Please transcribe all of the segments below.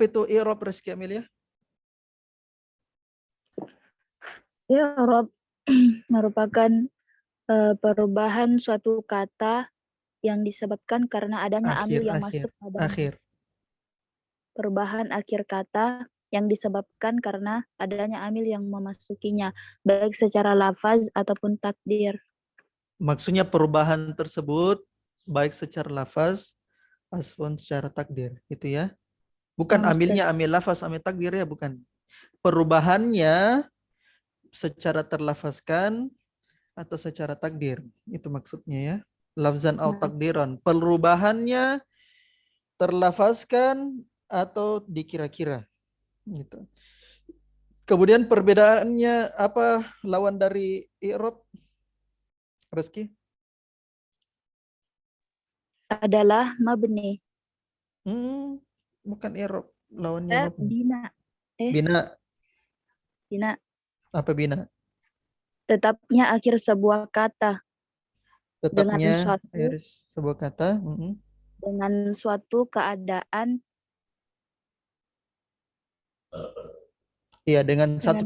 itu i'rab Rizky Amelia? I'rab merupakan perubahan suatu kata yang disebabkan karena adanya amil yang masuk pada akhir. perubahan akhir kata yang disebabkan karena adanya amil yang memasukinya, baik secara lafaz ataupun takdir. Maksudnya perubahan tersebut baik secara lafaz ataupun secara takdir, gitu ya. Bukan amilnya amil lafaz, amil takdir ya, bukan. Perubahannya secara terlafazkan atau secara takdir, itu maksudnya ya. Lafzan atau takdiran. Perubahannya terlafazkan atau dikira-kira, gitu. Kemudian perbedaannya apa lawan dari i'rab, Rizky? Adalah mabni. Bukan i'rab, lawannya mabni. Bina. Bina. Bina. Apa bina? Tetapnya akhir sebuah kata. Tetapnya akhir sebuah kata. Dengan suatu keadaan. Iya, dengan satu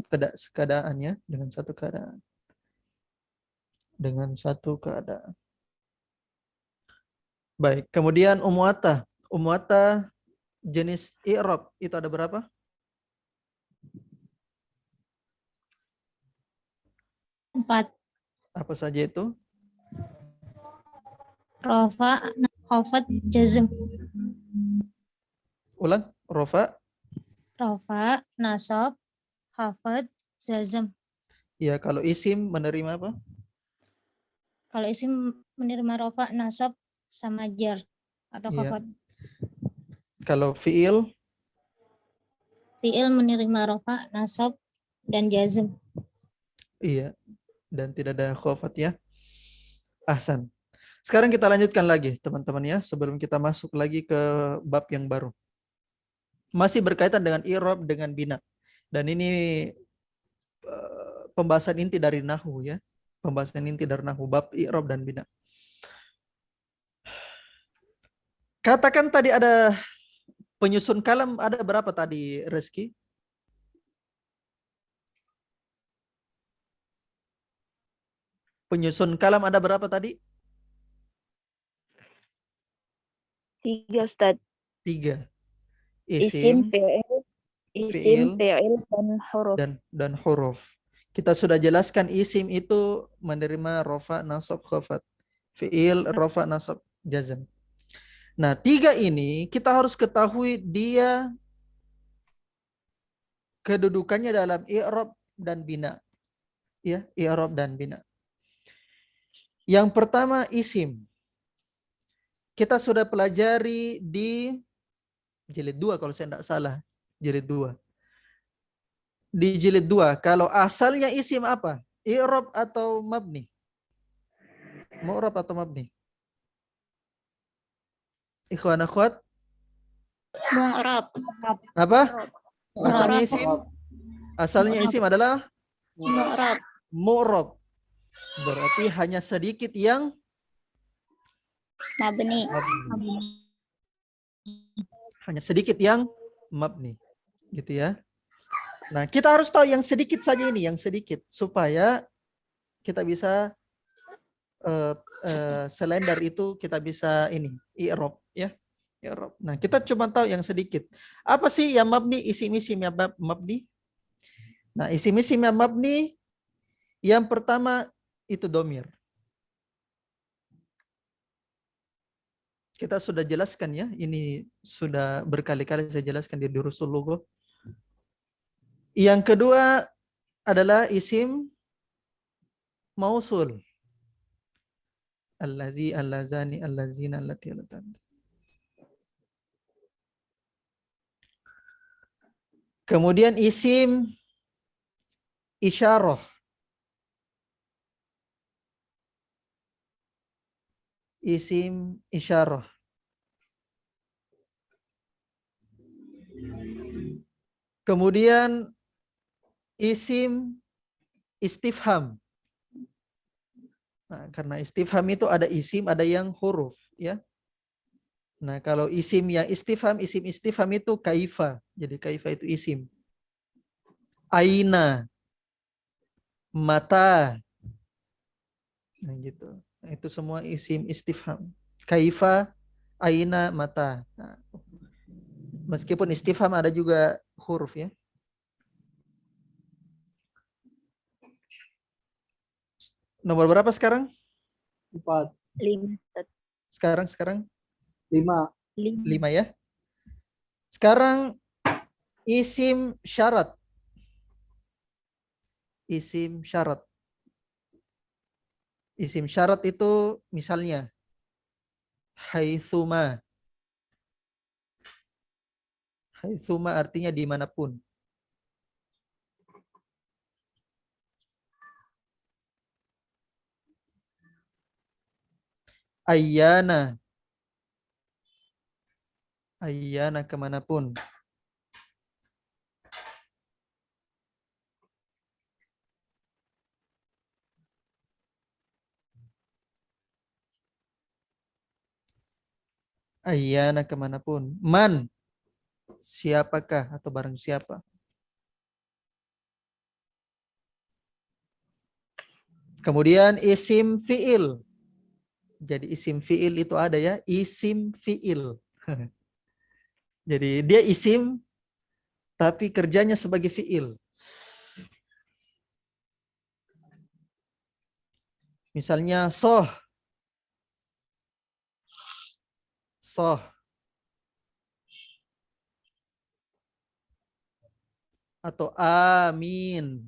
keadaannya, dengan satu keadaan. Dengan satu keadaan. Baik, kemudian umu'ata. Umu'ata jenis i'rab itu ada berapa? Empat. Apa saja itu? Rafa, khafat, jazm. Ulang, rafa. Rafa, nasab, khafat, jazm. Ya, kalau isim menerima apa? Kalau isim menerima rafa, nasab, sama jar atau khafat. Kalau fi'il? Fi'il menerima rafa, nasab, dan jazm. Iya, dan tidak ada khafat ya. Ahsan. Sekarang kita lanjutkan lagi teman-teman ya, sebelum kita masuk lagi ke bab yang baru. Masih berkaitan dengan i'rab dengan bina. Dan ini pembahasan inti dari nahwu ya. Pembahasan inti dari nahwu bab i'rab dan bina. Katakan tadi ada penyusun kalam, ada berapa tadi Rizky? Penyusun kalam ada berapa tadi? 3, Ustaz. 3. Isim, fi'il, dan huruf. Kita sudah jelaskan isim itu menerima rofa, nasab, khafat. Fi'il, rofa, nasab, jazm. Nah, 3 ini kita harus ketahui dia kedudukannya dalam i'rab dan bina. Ya, i'rab dan bina. Yang pertama isim. Kita sudah pelajari di jilid 2 kalau saya tidak salah. Jilid 2. Di jilid 2, kalau asalnya isim apa? I'rab atau mabni? Mu'rab atau mabni? Ikhwan akhwat? Mu'rab. Apa? Asalnya isim? Asalnya isim adalah Mu'rab. mu'rab. Berarti hanya sedikit yang Mabni. Hanya sedikit yang mabni. Gitu ya. Nah, kita harus tahu yang sedikit saja ini, yang sedikit. Supaya kita bisa selain dari itu kita bisa ini, i'rab ya. I'rab. Nah, kita cuma tahu yang sedikit. Apa sih yang mabni? Isim-isim yang mabni? Nah, isim-isim yang mabni yang pertama itu domir. Kita sudah jelaskan ya, ini sudah berkali-kali saya jelaskan di Durusul Lughah. Yang kedua adalah isim mausul. Allazi, allazani, allazina, allati, allatan. Kemudian isim isyarah. Isim isyarah. Kemudian isim istifham. Nah, karena istifham itu ada isim, ada yang huruf, ya. Nah, kalau isim yang isim istifham itu kaifa. Jadi kaifa itu isim. Aina, mata. Nah, gitu. Nah, itu semua isim istifham. Kaifa, aina, mata. Nah, meskipun istifham ada juga huruf ya. Nomor berapa sekarang? 4, 5. Sekarang 5. 5. 5 ya. Sekarang isim syarat. Isim syarat. Isim syarat itu misalnya haitsuma. Haitsuma artinya dimanapun. Ayyana. Ayyana kemanapun. Ayyana kemanapun. Man. Siapakah atau barang siapa. Kemudian isim fi'il. Jadi isim fi'il itu ada ya. Isim fi'il. Jadi dia isim tapi kerjanya sebagai fi'il. Misalnya soh. Soh. Atau amin.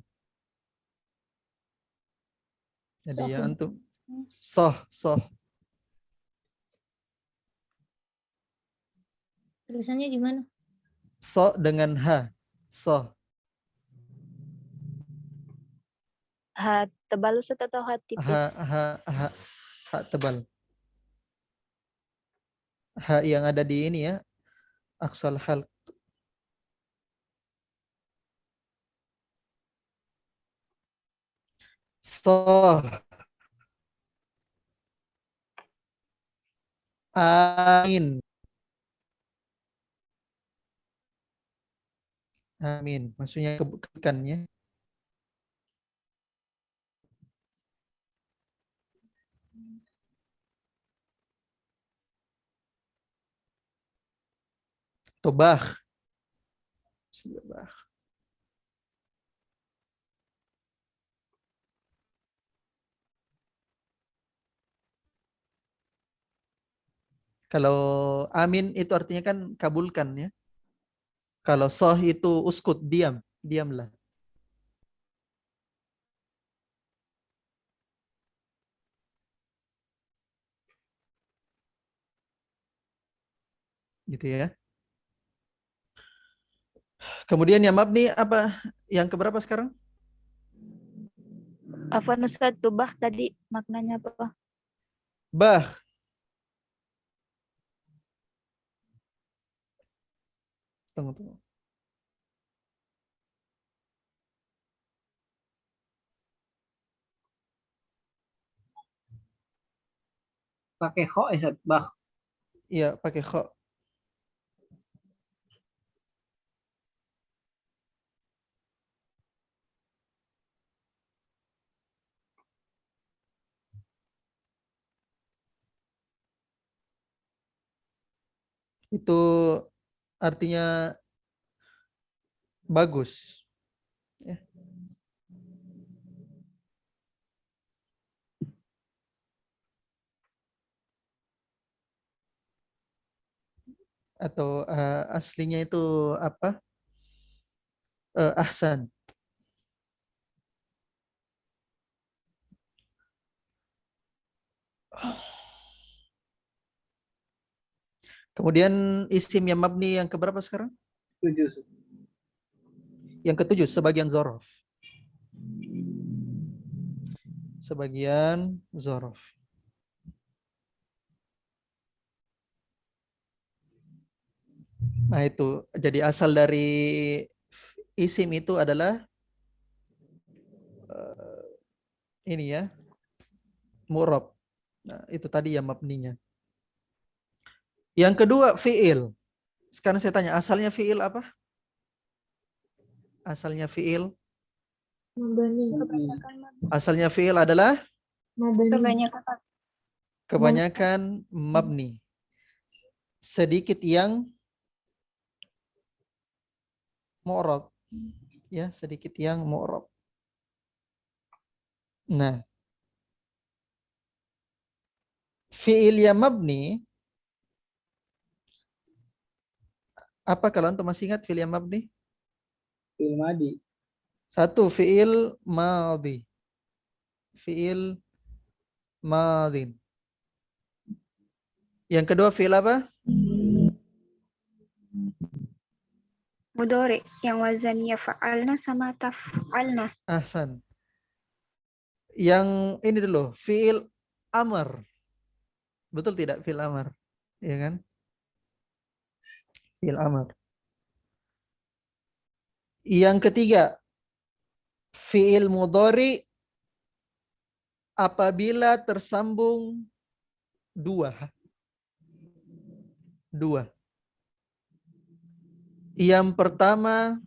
Jadi ya Sohib. antum. Soh. Tulisannya gimana? So dengan H. So. H tebal Ustaz atau H H, tipis? H tebal. H yang ada di ini ya. Aksal hal. So. Amin. Amin. Maksudnya kebaikannya. Tobah. Kalau amin itu artinya kan kabulkan ya. Kalau soh itu uskut, diam. Diamlah. Gitu ya. Kemudian yang mabni apa? Yang keberapa sekarang? Afwan Ustaz, tubah tadi maknanya apa? Bah. Tunggu. Pakai kho Ustaz, bah. Iya, pakai kho. Itu artinya bagus. Ya. Atau aslinya itu apa? Ahsan. Kemudian isim yang mabni yang keberapa sekarang? 7 Ustaz. Yang ketujuh, sebagian zorof. Sebagian zorof. Nah itu, jadi asal dari isim itu adalah ini ya, mu'rab. Nah, itu tadi ya mabninya. Yang kedua fiil. Sekarang saya tanya, asalnya fiil apa? Asalnya fiil. Asalnya fiil adalah kebanyakan mabni. Sedikit yang mu'rab. Ya, sedikit yang mu'rab. Nah, fiil yang mabni, apa kalau antum masih ingat fiil yang mabni? Fi'il madi. Satu, fiil madhi. Fiil madhin. Yang kedua fiil apa? Mudhari yang wazannya fa'alna sama taf'alna. Ahsan. Yang ini dulu, fiil amr. Betul tidak fiil amr? Ya kan? Fiil amr. Yang ketiga, fiil mudhari apabila tersambung dua. Yang pertama,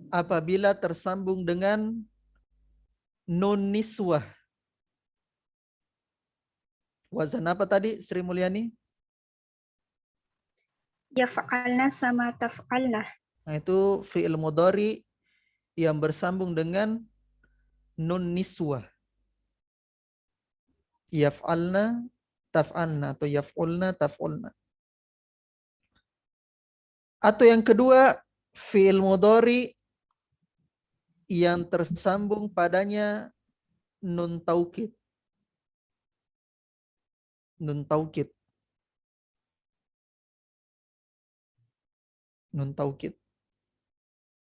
apabila tersambung dengan nun niswah. Wazan apa tadi, Sri Mulyani? Ya fa'alna sama taf'alna. Nah, itu fi'il mudhari yang bersambung dengan nun niswah. Yaf'alna, taf'alna, atau yaf'ulna, taf'ulna. Atau yang kedua, fi'il mudhari yang tersambung padanya nun taukid. Nun taukid. Nun taukid.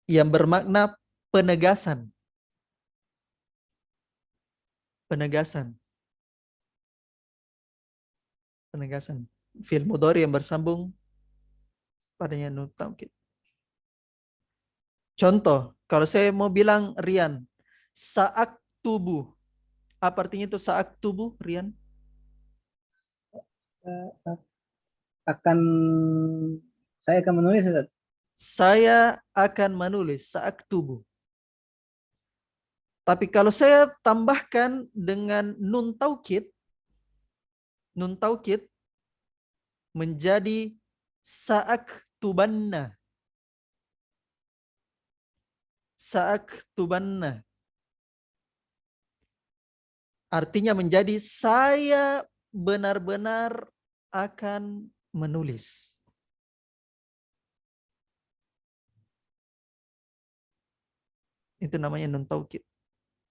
Yang bermakna penegasan. Penegasan. Penegasan. Fi'il mudhari yang bersambung padanya nun taukid. Contoh, kalau saya mau bilang Rian, saat tubuh. Apa artinya itu saat tubuh, Rian? Saya akan menulis, Ustaz. Saya akan menulis saat tubuh. Tapi kalau saya tambahkan dengan nun taukid menjadi sa'aktubanna. Sa'aktubanna. Artinya menjadi saya benar-benar akan menulis. Itu namanya nun taukid.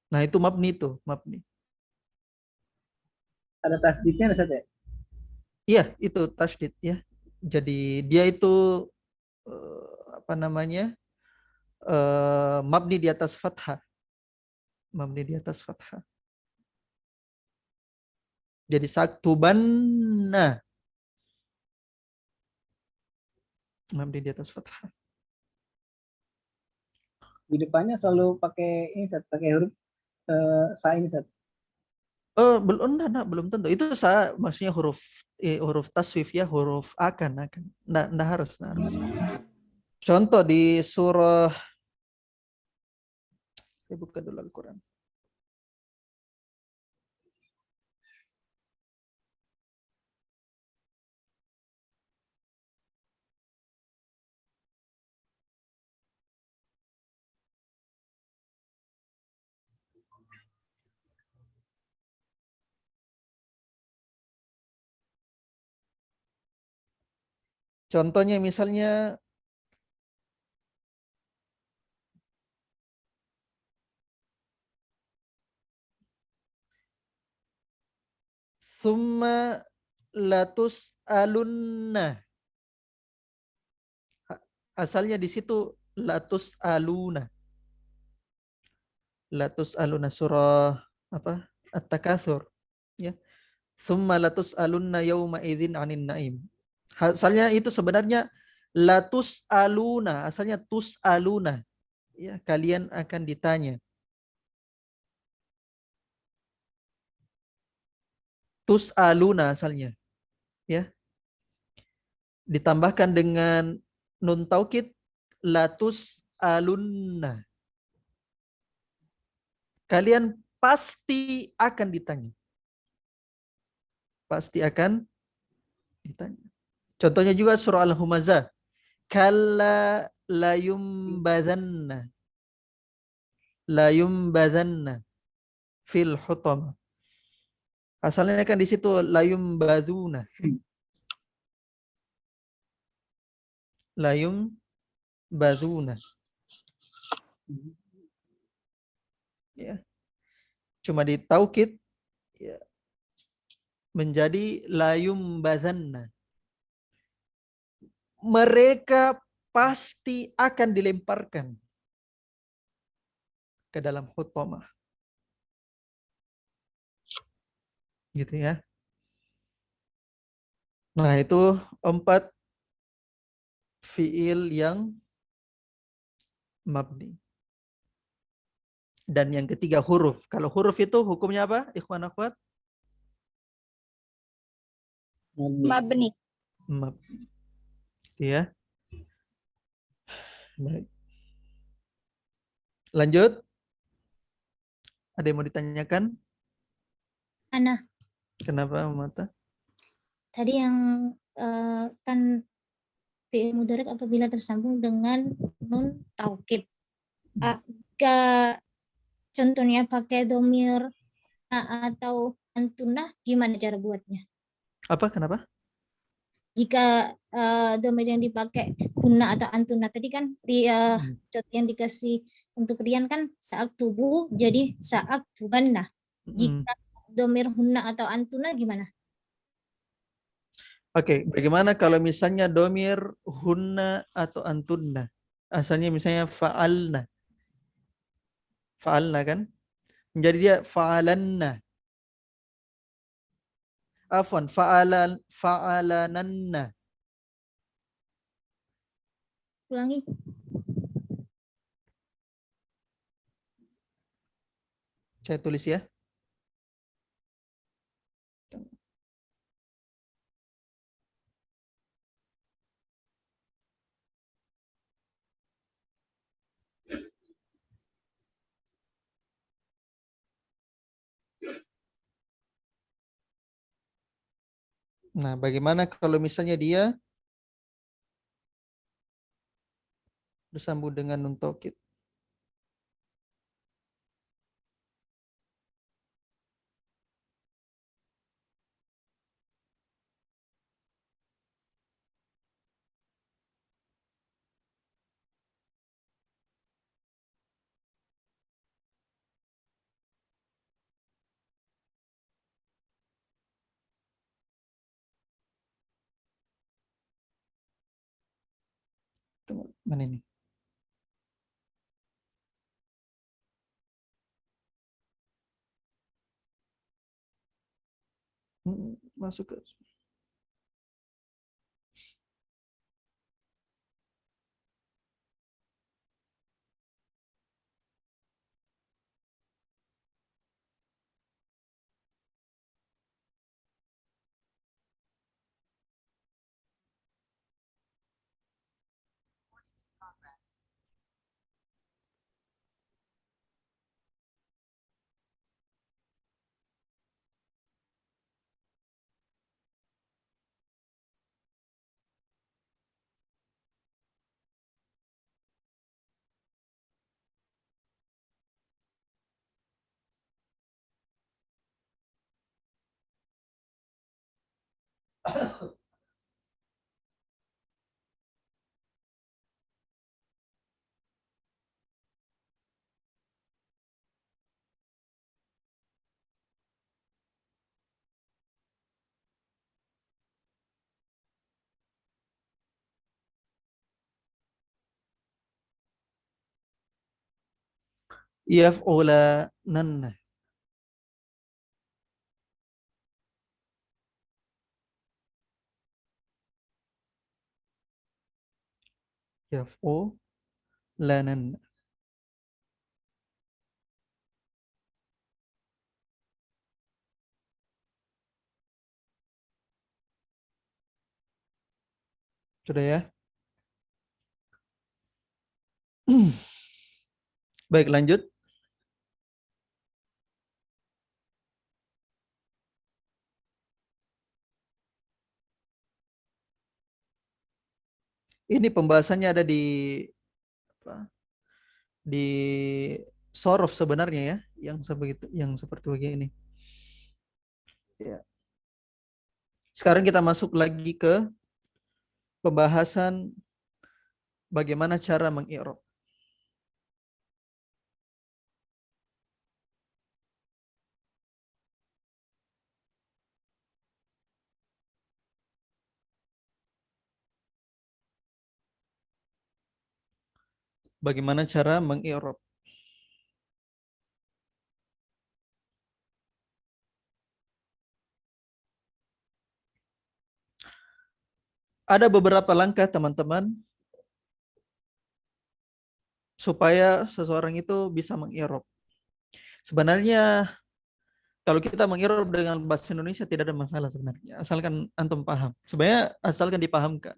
Nah, itu mabni itu, mabni. Ada tasdidnya, Ustaz ya? Iya, itu tasdid ya. Jadi dia itu apa namanya? Mabni di atas fathah. Mabni di atas fathah. Jadi saktubanna. Mabni di atas fathah. Di depannya selalu pakai ini, Ustaz, pakai huruf sa ini, Ustaz. Oh, belum, enggak, belum tentu. Itu maksudnya huruf taswif ya, huruf akan. Enggak harus, enggak harus. Contoh di surah, saya buka dulu Al-Quran. Contohnya misalnya summa latus alunna. Asalnya di situ latus aluna. Latus aluna surah apa? At-Takatsur. Ya. Summa latus alunna yauma idzin 'anin na'im. Asalnya itu sebenarnya latus aluna, asalnya tus aluna. Ya, kalian akan ditanya. Tus aluna asalnya. Ya. ditambahkan dengan nun taukid, latus alunna. Kalian pasti akan ditanya. Pasti akan ditanya. Contohnya juga surah Al-Humazah. Kalla layumbazanna. Layumbazanna fil hutamah. Asalnya kan di situ layumbazuna. Layumbazuna. Ya. Cuma di taukid ya, menjadi layumbazanna. Mereka pasti akan dilemparkan ke dalam hutamah. Gitu ya. Nah, itu 4 fiil yang mabni. Dan yang ketiga huruf. Kalau huruf itu hukumnya apa? Ikhwan akhwat? Mabni. Mabni. Ya. Baik. Lanjut. Ada yang mau ditanyakan? Ana, Kenapa mata? tadi yang kan fi'il mudhari apabila tersambung dengan nun taukid. Contohnya pakai domir atau antunah, gimana cara buatnya? Apa? Kenapa? Jika domir yang dipakai guna atau antuna tadi kan di contoh yang dikasih untuk Rian kan saat tubuh jadi saat tuban. Nah, jika domir huna atau antuna gimana? Oke, bagaimana kalau misalnya domir hunna atau antunna? Asalnya misalnya fa'alna. Fa'alna kan? Menjadi dia fa'alanna. Afwan, fa'alananna. Ulangi. Saya tulis ya. Nah, bagaimana kalau misalnya dia bersambung dengan nun taukid? Mana ini? Masuk ke yaf'ulananna. Yaf'ulananna. Sudah ya? Baik, lanjut. Ini pembahasannya ada di apa? Di sorof sebenarnya ya, yang seperti begini. Ya. Sekarang kita masuk lagi ke pembahasan bagaimana cara mengi'rab. Bagaimana cara mengi'rab. Ada beberapa langkah teman-teman supaya seseorang itu bisa mengi'rab. Sebenarnya kalau kita mengi'rab dengan bahasa Indonesia tidak ada masalah sebenarnya, asalkan antum paham. Sebenarnya asalkan dipahamkan.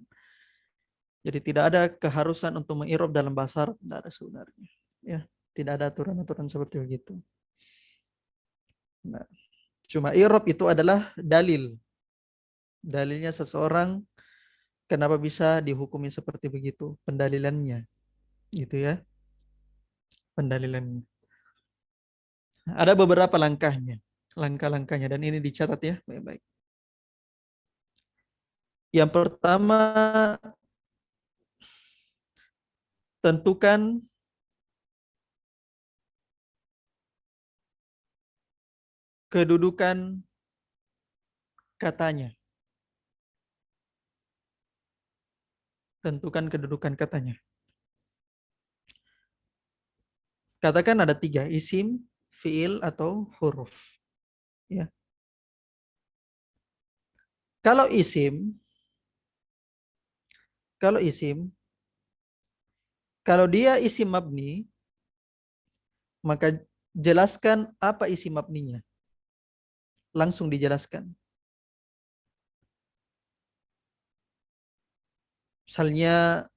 Jadi tidak ada keharusan untuk mengi'rab dalam bahasa Arab, tidak ada sebenarnya. Ya, tidak ada aturan-aturan seperti begitu. Nah, cuma i'rab itu adalah dalil. Dalilnya seseorang kenapa bisa dihukumi seperti begitu, pendalilannya. Gitu ya, pendalilannya. Ada beberapa langkahnya, langkah-langkahnya, dan ini dicatat ya baik-baik. Yang pertama, tentukan kedudukan katanya. Tentukan kedudukan katanya. Katakan ada 3, isim, fiil, atau huruf. Ya. Kalau isim, kalau dia isim mabni, maka jelaskan apa isim mabninya. Langsung dijelaskan. Misalnya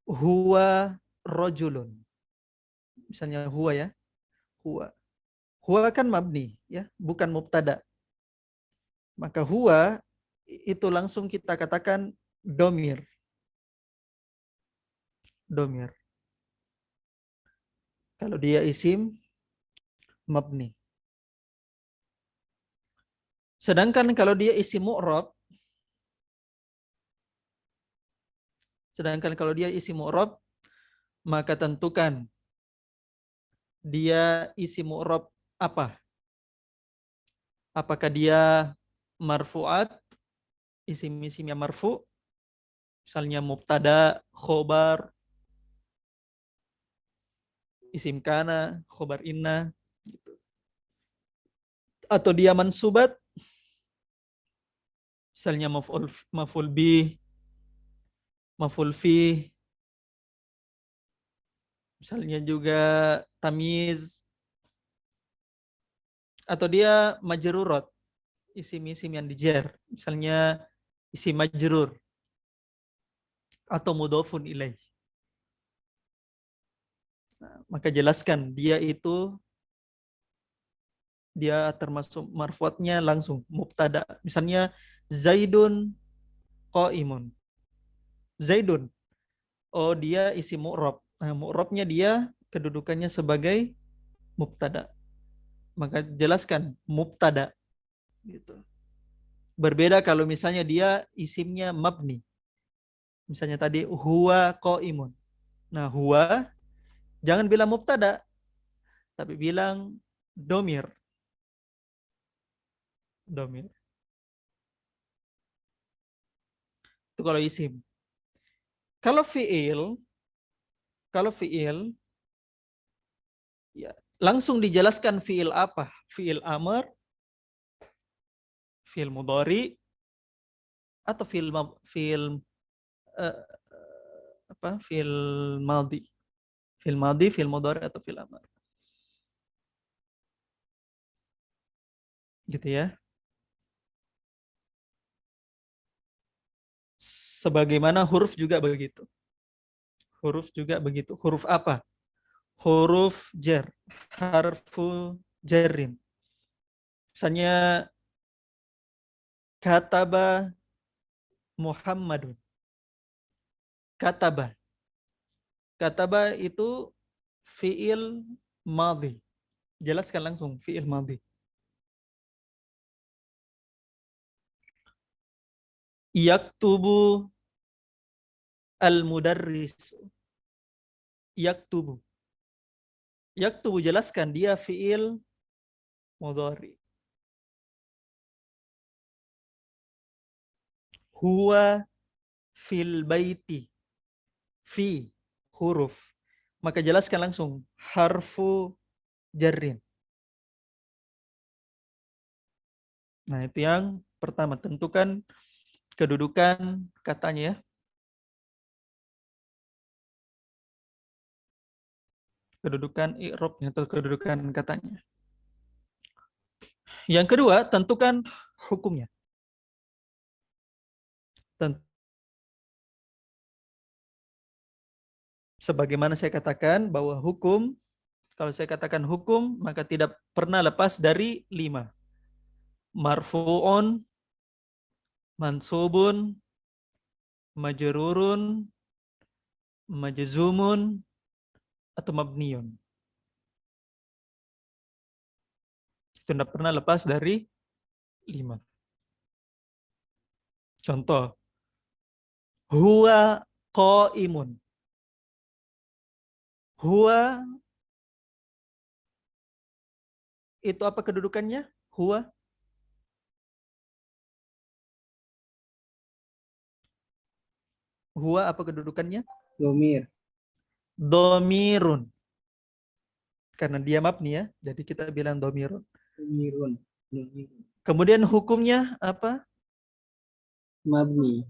huwa rojulun. Misalnya huwa ya. Huwa. Huwa kan mabni ya, bukan mubtada. Maka huwa itu langsung kita katakan domir. Domir. Kalau dia isim mabni. Sedangkan kalau dia isim mu'rab, maka tentukan dia isim mu'rab apa? Apakah dia marfu'at, isim-isim yang marfu', misalnya mubtada, khobar, isim kana, khobar inna, gitu. Atau dia mansubat, misalnya maf'ul bih, maf'ul fi, misalnya juga tamiz, atau dia majrurat, isim-isim yang dijer, misalnya isim majrur atau mudhofun ilaih. Nah, maka jelaskan dia termasuk marfuatnya langsung mubtada. Misalnya Zaidun qaimun. Zaidun. Oh, dia isi mu'rab. Nah, mu'rabnya dia kedudukannya sebagai mubtada. Maka jelaskan mubtada gitu. Berbeda kalau misalnya dia isimnya mabni. Misalnya tadi huwa qaimun. Nah, huwa jangan bilang mubtada, tapi bilang domir. Domir. Itu kalau isim. Kalau fiil, ya langsung dijelaskan fiil apa? Fiil amr, fiil mudhari, atau fiil eh, apa? Fiil madhi. Fiil madhi, fiil mudhari, atau fiil amr. Gitu ya. Sebagaimana huruf juga begitu. Huruf juga begitu. Huruf apa? Huruf jar. Harfu jarin. Misalnya kataba Muhammadun. Kataba. Kataba itu fiil madhi. Jelaskan langsung fiil madhi. Yaktubu al-mudarris. Yaktubu. Yaktubu jelaskan dia fiil mudhari. Huwa fil baiti. Fi huruf. Maka jelaskan langsung harfu jarrin. Nah, itu yang pertama, tentukan kedudukan katanya ya. Kedudukan i'rabnya atau kedudukan katanya. Yang kedua, tentukan hukumnya. Sebagaimana saya katakan bahwa hukum, kalau saya katakan hukum, maka tidak pernah lepas dari 5. Marfu'un, mansubun, majrurun, majzumun, atau mabniun. Itu tidak pernah lepas dari 5. Contoh, huwa qaimun. Huwa itu apa kedudukannya? Huwa. Huwa apa kedudukannya? Domir. Domirun. Karena dia mabni ya, jadi kita bilang domirun. Domirun. Domirun. Kemudian hukumnya apa? Mabni.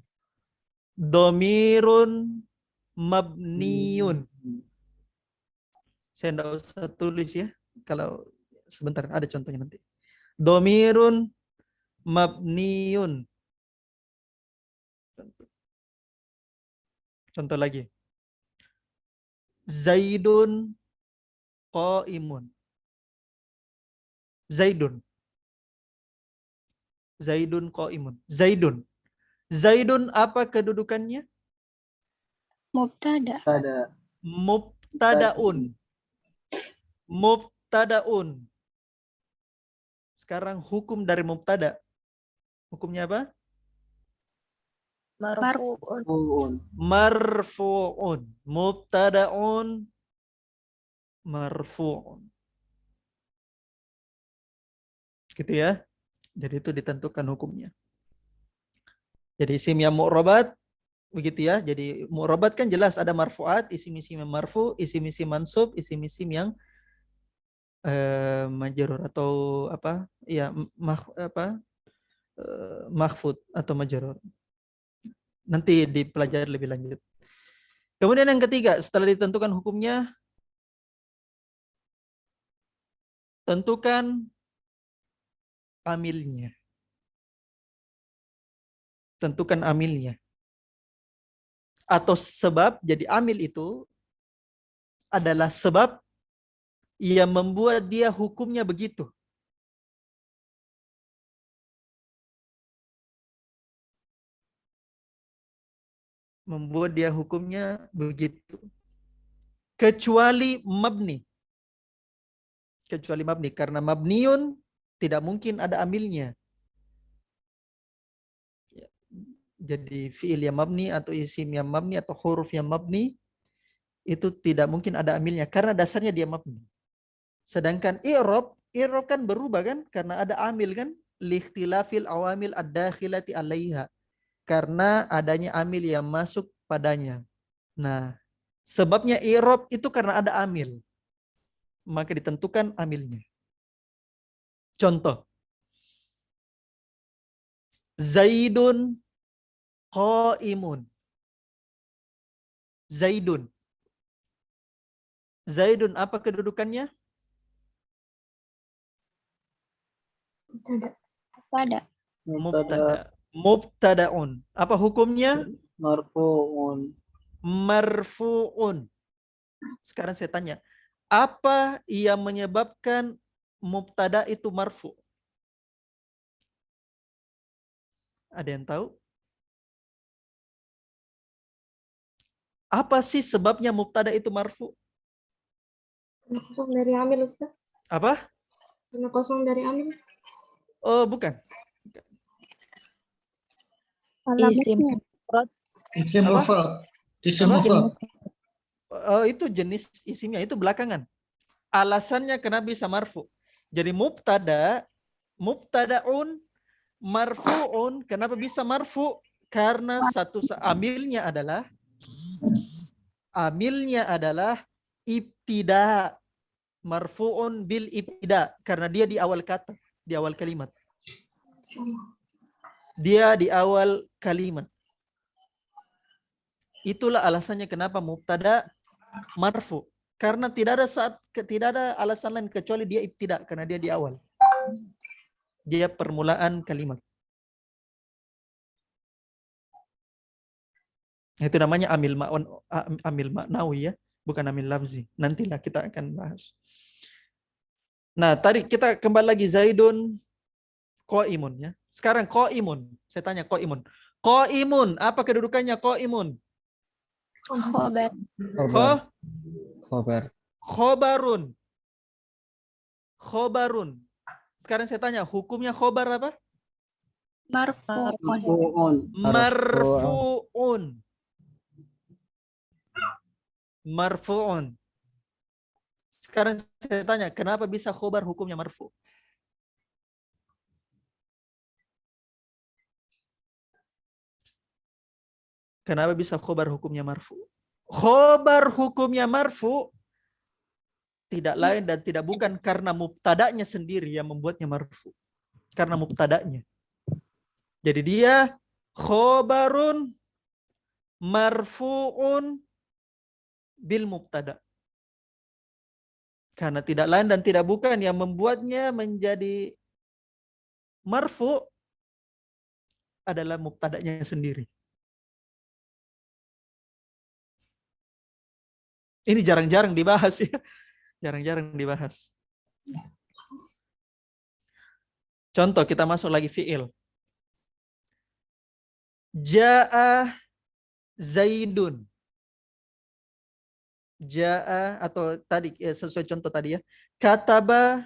Domirun mabniun. Saya tidak usah tulis ya. Kalau sebentar ada contohnya nanti. Domirun mabniun. Contoh lagi. Zaidun qaimun. Zaidun. Zaidun qaimun. Zaidun. Zaidun apa kedudukannya? Mubtada. Pada Mubtadaun. Mubtadaun. Sekarang hukum dari mubtada. Hukumnya apa? Marfu'un. Fu'un. Marfu'un. Mubtadaun marfu'un. Gitu ya. Jadi itu ditentukan hukumnya. Jadi isim yang mu'rabat begitu ya. Jadi mu'rabat kan jelas ada marfu'at, isim-isim yang marfu, isim-isim mansub, isim-isim yang majrur atau apa? Ya, mahfud atau majrur. Nanti dipelajari lebih lanjut. Kemudian yang ketiga, setelah ditentukan hukumnya, tentukan amilnya. Tentukan amilnya. Atau sebab, jadi amil itu adalah sebab yang membuat dia hukumnya begitu. Membuat dia hukumnya begitu. Kecuali mabni. Kecuali mabni. Karena mabniun tidak mungkin ada amilnya. Jadi fi'il yang mabni atau isim yang mabni atau huruf yang mabni itu tidak mungkin ada amilnya karena dasarnya dia mabni. Sedangkan i'rab kan berubah kan karena ada amil kan, likhtilafil awamil ad-dakhilati 'alaiha. Karena adanya amil yang masuk padanya. Nah, sebabnya i'rab itu karena ada amil. Maka ditentukan amilnya. Contoh. Zaidun qaimun. Zaidun. Zaidun apa kedudukannya? Pada. Mubtada. Mubtadaun. Apa hukumnya? Marfu'un. Marfu'un. Sekarang saya tanya, apa yang menyebabkan mubtada itu marfu? Ada yang tahu? Apa sih sebabnya mubtada itu marfu? Karena kosong dari amil, Ustaz. Apa? Karena kosong dari amil. Oh, bukan. Isim mufrad. Isim Apa? mufrad. Isim Apa? mufrad. Oh, itu jenis isimnya, itu belakangan. Alasannya kenapa bisa marfu? Jadi mubtadaun marfuun, kenapa bisa marfu? Karena amilnya adalah ibtida, marfuun bil ibtida, karena dia di awal kata, di awal kalimat. Dia di awal kalimat. Itulah alasannya kenapa mubtada marfu. Karena tidak ada alasan lain kecuali dia ibtida, karena dia di awal. Dia permulaan kalimat. Itu namanya amil maknawi ya, bukan amil lafzi. Nantilah kita akan bahas. Nah, tadi kita kembali lagi Zaidun qaimun ya. Sekarang qaimun. Saya tanya qaimun. Qaimun, apa kedudukannya qaimun? Khobar. Khobar. Khobarun. Khobarun. Sekarang saya tanya, hukumnya khobar apa? Marfu'un. Marfu'un. Marfu'un. Sekarang saya tanya, kenapa bisa khobar hukumnya marfu? Kenapa bisa khobar hukumnya marfu? Khobar hukumnya marfu tidak lain dan tidak bukan karena mubtada'nya sendiri yang membuatnya marfu. Karena mubtada'nya. Jadi dia khobarun marfu'un bil mubtada'. Karena tidak lain dan tidak bukan yang membuatnya menjadi marfu adalah mubtada'nya sendiri. Ini jarang-jarang dibahas ya. Jarang-jarang dibahas. Contoh, kita masuk lagi fi'il. Ja'a Zaidun. Ja'a atau tadi sesuai contoh tadi ya. Kataba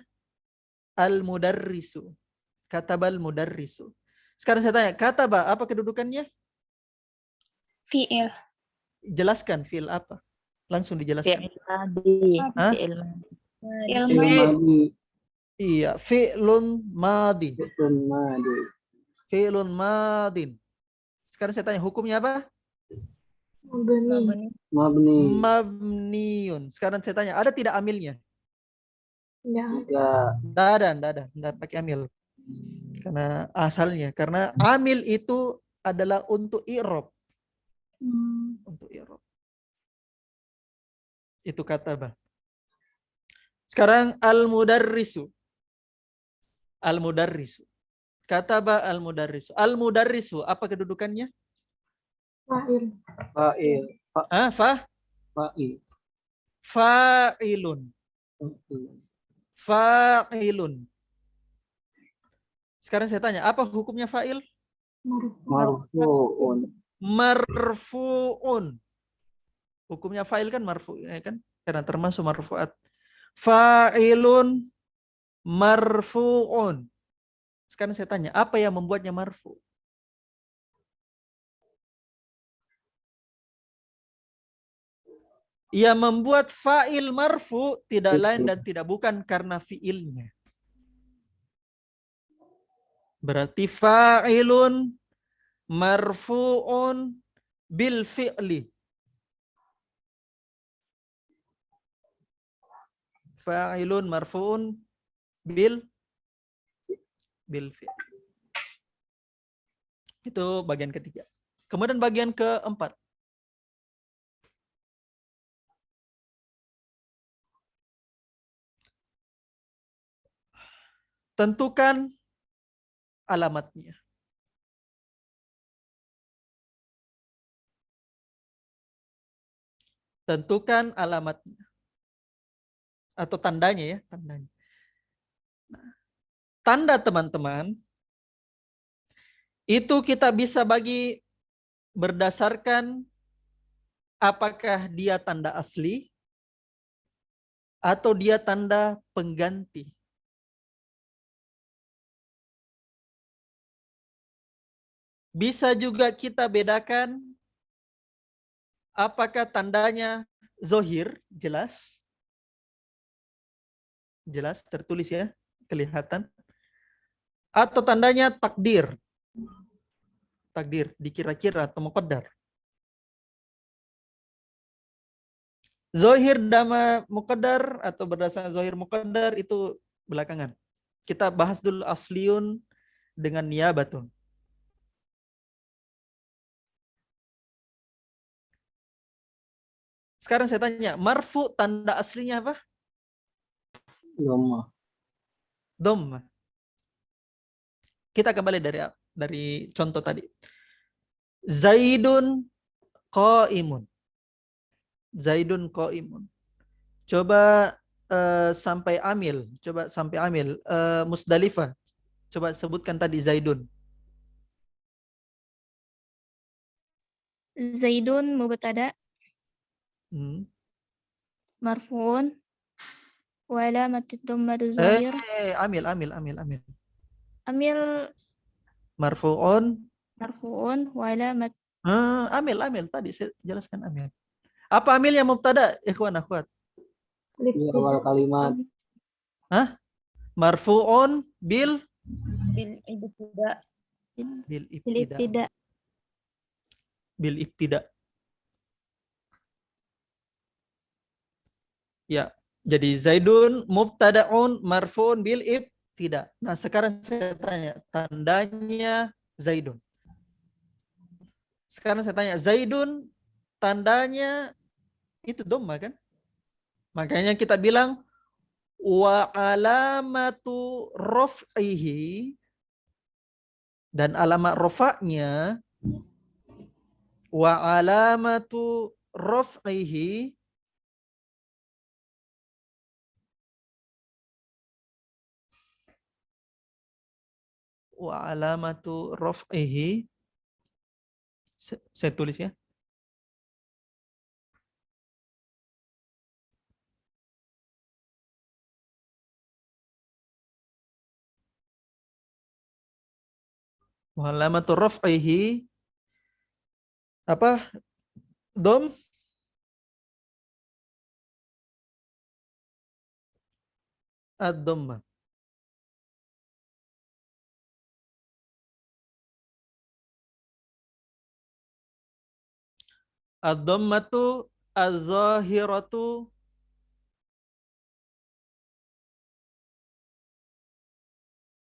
al-mudarrisu. Kataba al-mudarrisu. Sekarang saya tanya, kataba apa kedudukannya? Fi'il. Jelaskan fi'il apa? Langsung dijelaskan. Fi'il madi. Hah? Fi'il madi. Ilmu. Iya, fi'lun madi. Fi'lun madi. Fi'lun madin. Sekarang saya tanya, hukumnya apa? Mabni. Mabni. Mabniun. Sekarang saya tanya, ada tidak amilnya? Enggak. Tidak. Tidak pakai amil. Karena asalnya, karena amil itu adalah untuk i'rab. Untuk i'rab. Itu kataba. Sekarang al-mudarrisu. Al-mudarrisu. Kataba al-mudarrisu. Al-mudarrisu, apa kedudukannya? Fa'il. Fa'il. Fa'ilun. Fa'il. Fa'ilun. Sekarang saya tanya, apa hukumnya fa'il? Marfu'un. Marfu'un. Hukumnya fa'il kan marfu, ya kan? Karena termasuk marfu'at. Fa'ilun marfu'un. Sekarang saya tanya, apa yang membuatnya marfu? Yang membuat fa'il marfu tidak lain dan tidak bukan karena fi'ilnya. Berarti fa'ilun marfu'un bil fi'li. Fa'ilun marfu'un bil fi'li. Itu bagian ketiga. Kemudian bagian keempat. Tentukan alamatnya. Tentukan alamatnya atau tandanya ya, tandanya. Nah, tanda teman-teman itu kita bisa bagi berdasarkan apakah dia tanda asli atau dia tanda pengganti. Bisa juga kita bedakan apakah tandanya zohir, jelas. Jelas tertulis ya, kelihatan. Atau tandanya takdir. Takdir, dikira-kira atau muqaddar. Zohir dama muqaddar atau berdasarkan zohir muqaddar itu belakangan. Kita bahas dulu asliun dengan niyabatun. Sekarang saya tanya, marfu tanda aslinya apa? Dhamma. Dhamma. Kita kembali dari contoh tadi. Zaidun qaimun. Zaidun qaimun. Coba sampai amil. Coba sampai amil. Musdalifah. Coba sebutkan tadi Zaidun. Zaidun mubtada marfuun wa alamatid dhammati zahir. Amil. Amil Marfuun. marfuun wa alamat. Amil tadi saya jelaskan amil. Apa amil yang mubtada? Ikhwan akhwat. Di awal kalimat. Hah? Marfuun bil Ibtida. ibtida. Bil ibtida. Ya, jadi Zaidun mubtadaun marfuun bil ibtida. Nah, sekarang saya tanya, tandanya Zaidun. Sekarang saya tanya, Zaidun tandanya itu dhamma kan? Makanya kita bilang wa alamatu raf'ihi, dan alamat rafa'nya wa alamatu raf'ihi wa alamatu raf'ihi, saya tulis ya. Wa alamatu raf'ihi apa? Dom ad-dhamma. Ad-dhammatu az-zahiratu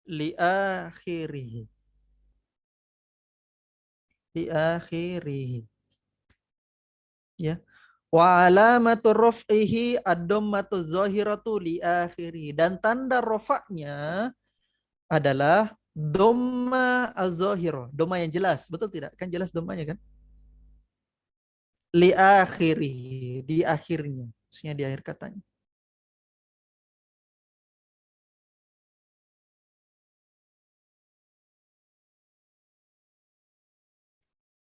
li akhirih. Li akhirih. Ya. Wa alamatu raf'ihi ad-dhammatu zahiratu li akhirih. Dan tanda rafa'nya adalah dhamma az-zahirah. Dhamma yang jelas, betul tidak? Kan jelas dhammanya kan? Li akhirih, di akhirnya. Maksudnya di akhir katanya.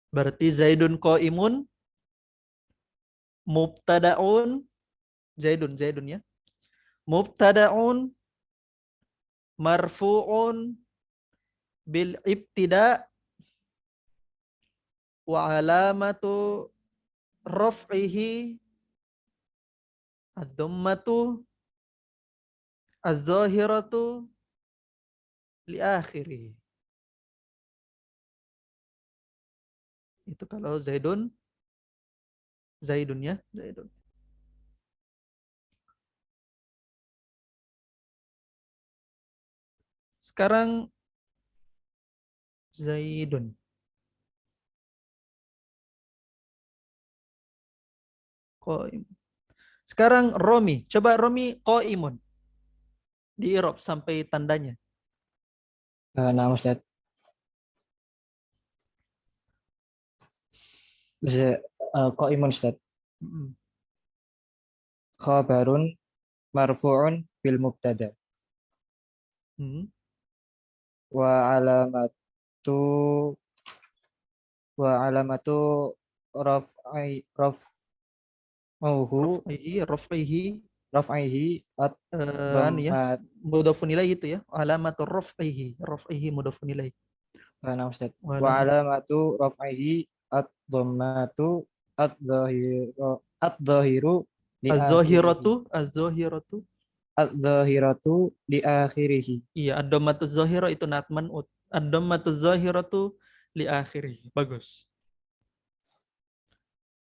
Berarti Zaidun qaimun mubtadaun, Zaidun ya. Mubtadaun marfuun bil ibtida wa alamatu raf'ihi ad-dhammatu az-zahiratu li akhirih. Itu kalau Zaidun ya, Zaidun. Sekarang Zaidun. Qaim. Sekarang Romi. Coba Romi qaimun. Di i'rab sampai tandanya. Nah, Ustaz. Qaimun Ustaz. khabarun marfu'un bil mubtada Hmm. wa alamatu wa alamatu raf'uhu Raf'ihi raf'ihi at anu ya, dhammat mudhafun ilaih itu ya. Alamatul raf'ihi mudhafun ilaih. Ustaz. Wa Wa alamat alamatu raf'ihi at dhammatu ad-dhahiru li akhirih. az-zahiratu Ad-dhahiratu li akhirih. iya, ad-dhammatuz zahira itu nat man'ut. Ad-dhammatuz zahiratu li akhirih. Bagus.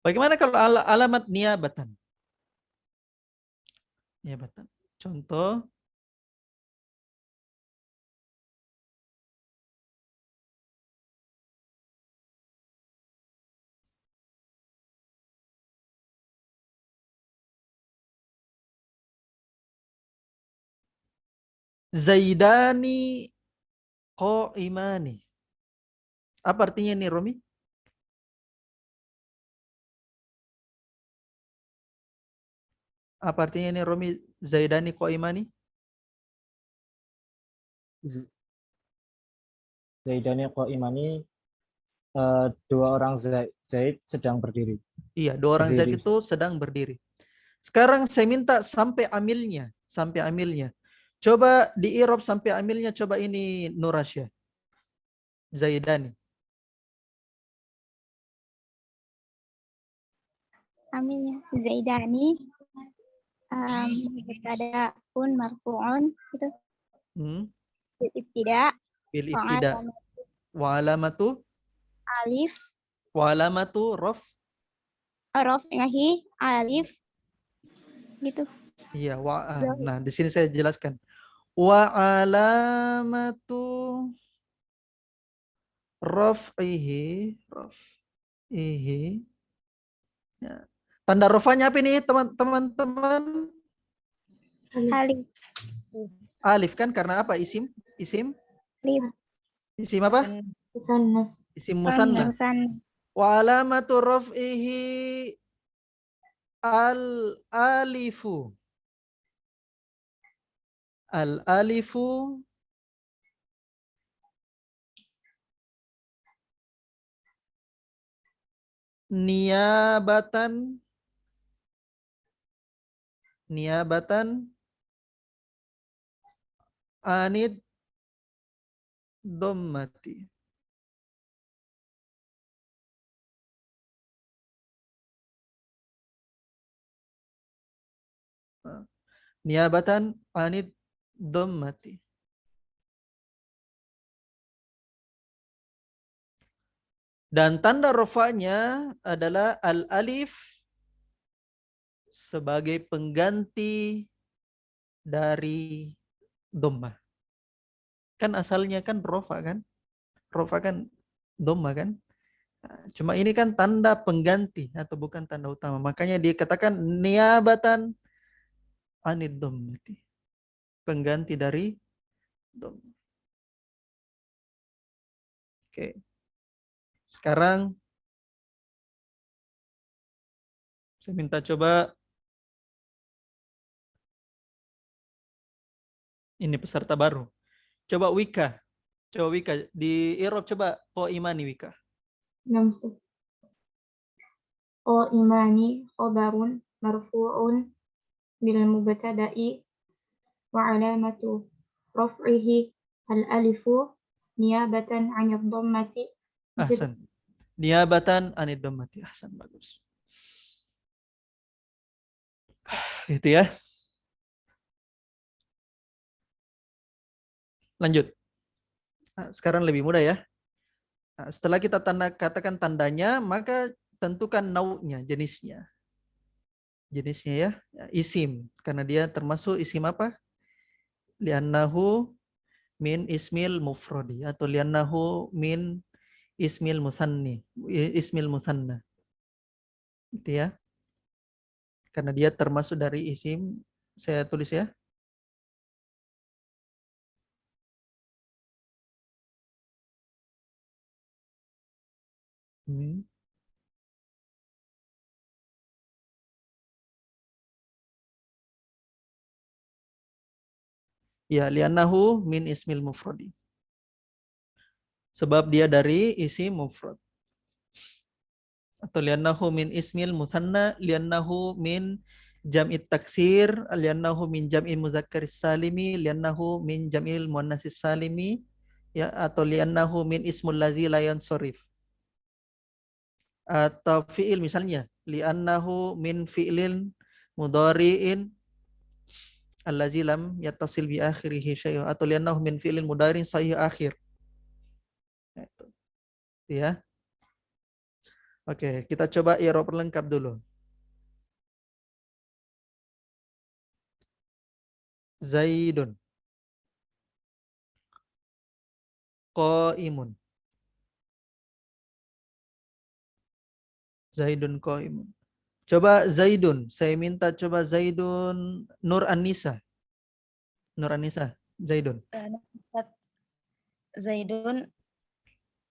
Bagaimana kalau alamat niabatan? Niabatan. Contoh Zaidani qa'imani. Apa artinya ini, Romi? Apa artinya ini, Romi? Zaidani qa'imani? Zaidani qa'imani, dua orang Zaid sedang berdiri. Iya, dua orang Zaid Berdiri. itu sedang berdiri. Sekarang saya minta sampai amilnya. Sampai amilnya. Coba di i'rab sampai amilnya. Coba ini Nurasya. Zaidani. Amilnya Zaidani mubtada'un marfu'un gitu. Bil ibtida Bil wa ibtida. Wa alamatu alif raf'ihi alif gitu. iya, nah, di sini saya jelaskan. Wa alamatu raf'ihi ya. Tanda rofanya apa ini, teman-teman? Alif. Alif kan, karena apa? Isim Alif. Isim apa? Musannas. Isim musanna. Wa alamatu raf'ihi al-alifu. Al-alifu niabatan anid dhammati. Niabatan anid dhammati. Dan tanda rofanya adalah al-alif sebagai pengganti dari dhammah. Kan asalnya kan rofa kan? Rofa kan dhammah kan? Cuma ini kan tanda pengganti atau bukan tanda utama. Makanya dikatakan niabatan anid dhammati. Pengganti dari dhammah. Oke. Sekarang saya minta coba ini peserta baru. Coba Wika. Coba Wika di i'rab coba imani Wika. Namsa. Imani khabarun marfu'un bil mubtada'i wa alamatu raf'ihi al-alifu niyabatan 'anil dhammati. Ahsan. Niabatan anid dhammati. Ahsan, bagus. Itu ya. Lanjut. Sekarang lebih mudah ya. Setelah kita katakan tandanya, maka tentukan nau'nya, jenisnya. Jenisnya ya, isim. Karena dia termasuk isim apa? Li'annahu min ismil mufrodi. Atau li'annahu min ismil musanni. Ismil musanna. Itu ya. Karena dia termasuk dari isim. Saya tulis ya. Ya, li'annahu min ismil mufradi. Sebab dia dari isim mufrad. Atau li'annahu min ismil muthanna, li'annahu min jam'it taksir, li'annahu min jam'il mudzakkar salimi, li'annahu min jam'il muannatsis salimi, ya, atau li'annahu min ismul ladzi la yansharif. Atau fi'il misalnya, li'annahu min fi'lin mudhari'in allazi lam yattasil bi akhirih syai'un, atau li'annahu min fi'lin mudhari'in sahih akhir. Nah, itu. Ya. Oke, kita coba i'rab lengkap dulu. Zaidun qaimun. Zaidun qaimun. Coba Zaidun, saya minta coba Zaidun Nur An-Nisa. Nur An-Nisa, Zaidun. Zaidun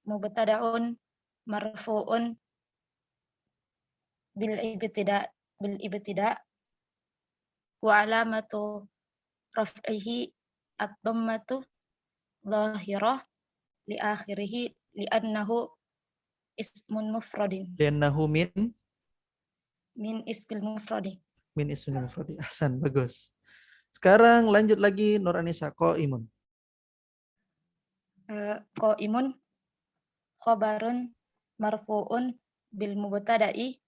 mubtada'un marfu'un bil ibtida wa alamatu raf'ihi ad-dhammatu dhahirah li akhirih li'annahu ismun mufradin Li'annahu min ismil mufradi. min ismil mufradi. Ahsan, bagus. Sekarang lanjut lagi Nur An-Nisa, qaimun. Qaimun khabarun marfu'un bil mubtada'i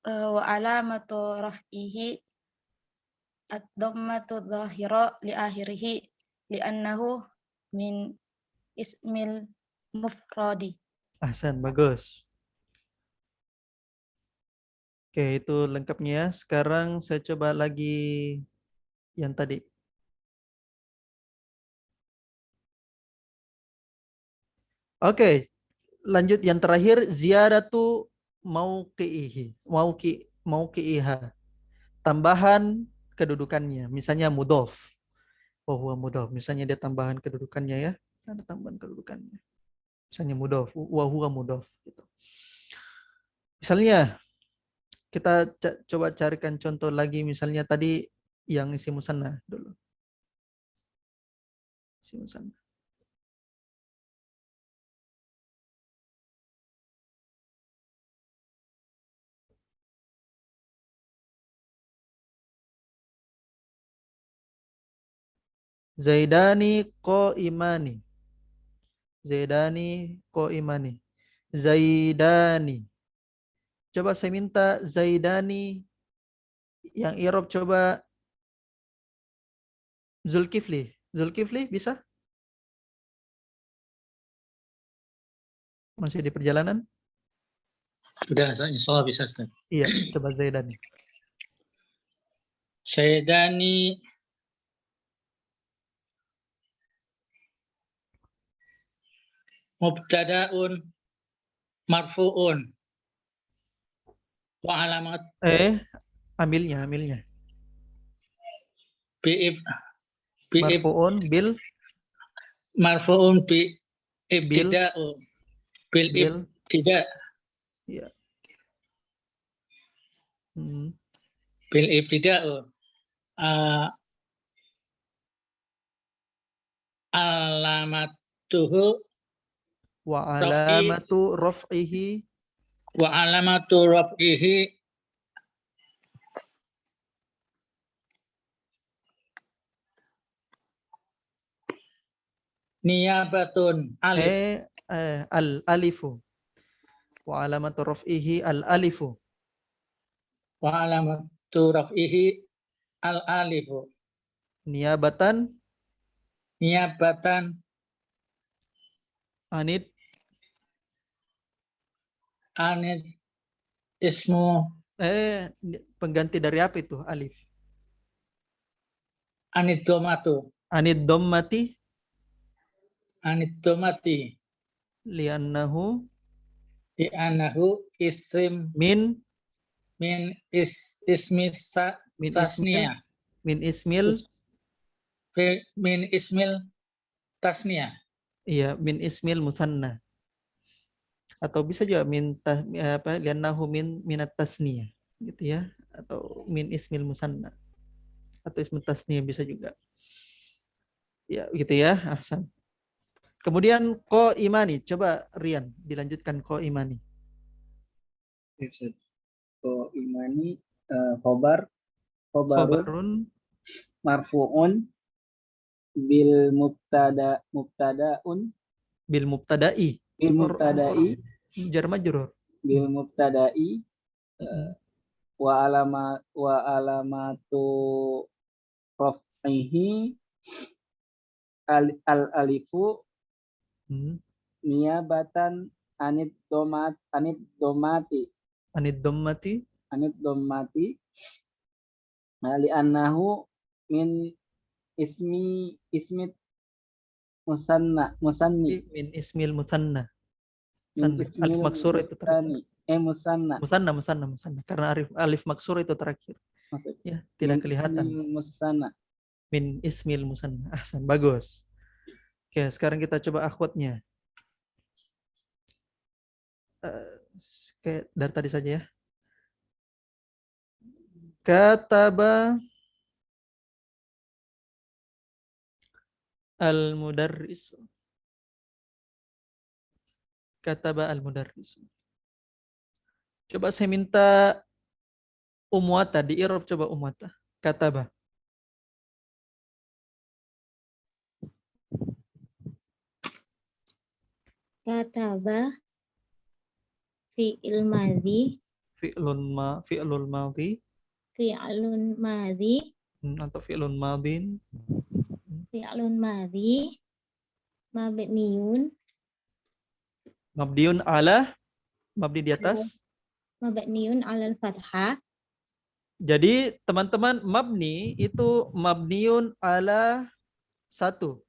wa alamatu raf'ihi ad-dhammatu dhahira li akhirih li'annahu min ismil mufradi. Ahsan, bagus. Oke, itu lengkapnya ya. Sekarang saya coba lagi yang tadi. Oke, lanjut yang terakhir, ziyadatu mauqi'iha. Tambahan kedudukannya, misalnya mudhof. Oh, huwa mudhof. Misalnya dia tambahan kedudukannya ya. Ada tambahan kedudukannya. Misalnya mudhof, wa huwa mudhof gitu. Misalnya kita coba carikan contoh lagi, misalnya tadi yang isim musanna dulu. Isim musanna. Zaidani qaimani. Zaidani qaimani. Zaidani. Coba saya minta Zaidani yang i'rab coba Zulkifli. Zulkifli bisa? Masih di perjalanan? Sudah, insya Allah bisa. Ustaz. Iya, coba Zaidani. Zaidani mubtada'un marfu'un wa alamat ambilnya bi marfu'un bil marfu'un bi ibtida'u bil ibtida' ya. bil ibtida'u alamatuhu wa alamatu raf'ihi niyabatun alif al alifu wa alamatu raf'ihi al alifu wa alamatu raf'ihi al alifu niyabatan anid ismu pengganti dari apa itu alif? Anid dhammati li'annahu isim min ismil tasniyah. Iya, min ismil musanna. Atau bisa juga li'annahu min minat tasniyah gitu ya, atau min ismil musanna. atau ismu tasniyah bisa juga. Ya, gitu ya. Ahsan. Kemudian ko imani, coba Rian dilanjutkan ko imani. Ko imani khobarun Khobarun marfu'un bil mubtadaun bil mubtada'i. bil mubtada'i Jar majrur. bil mubtada'i wa alamatu raf'ihi al alifu niyabatan anid domati Anid dhammati li annahu min ismi musanni min ismil musanna. min Alif maksur itu terakhir. musanna Musanna. Karena alif maksur itu terakhir. Ya, tidak kelihatan. Musanna. Min ismil musanna. Ahsan, bagus. Oke, sekarang kita coba akhwatnya. Kayak dari tadi saja ya. Kataba al-mudarris. Kataba al-mudarris. Coba saya minta Umwata di i'rab, coba Umwata. Kataba. Kataba fi'il madhi. Fi'lun madhi. Fi'lun madhi. Atau fi'lun madhin. Fi'lun madhi. Mabniun. Mabniun ala. Mabni di atas. Mabniun alal fathah. Jadi teman-teman, mabni itu mabniun ala satu.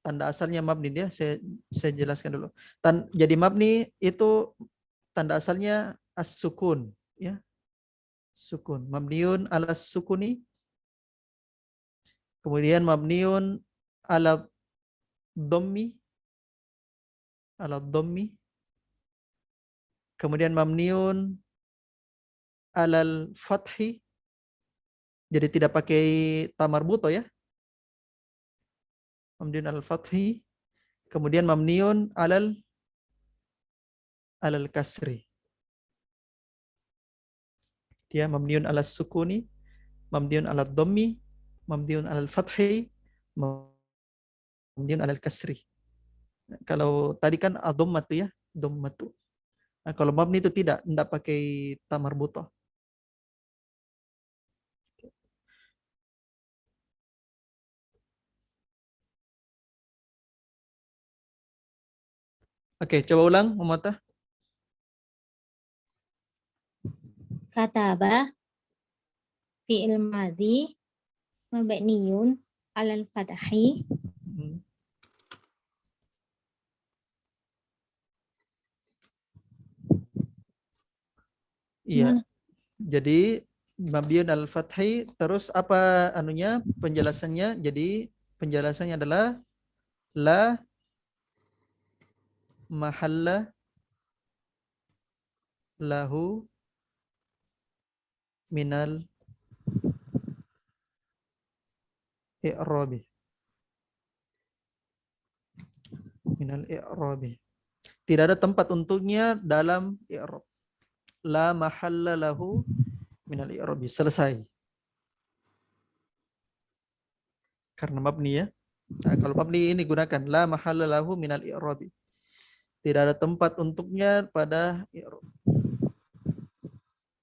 Tanda asalnya mabni dia, saya jelaskan dulu. Jadi mabni itu tanda asalnya as-sukun, ya. Sukun. Mabniun ala sukuni. Kemudian mabniun ala dhammi. Ala dhammi. Kemudian mabniun alal fathi. Jadi tidak pakai tamarbuto ya. Mabniun alal fathi. Kemudian mabniun alal kasri. Ya, mabniun alal sukuni, mabniun alal dhammi, mabniun alal fathi, mabniun alal kasri. Kalau tadi kan ad-dhammatu ya, dhammatu. Nah, kalau mabni itu tidak pakai tamarbuto. Oke, coba ulang, Umata. Kataba fi'il madhi mabniun alal fathi. Iya. Jadi mabniun al fathi, terus apa anunya penjelasannya? Jadi penjelasannya adalah la mahalla lahu minal i'rabi. Minal i'rabi. Tidak ada tempat untuknya dalam i'rab. La mahalla lahu minal i'rabi. Selesai. Karena mabni ya. Nah, kalau mabni ini gunakan la mahalla lahu minal i'rabi. Tidak ada tempat untuknya pada i'rab.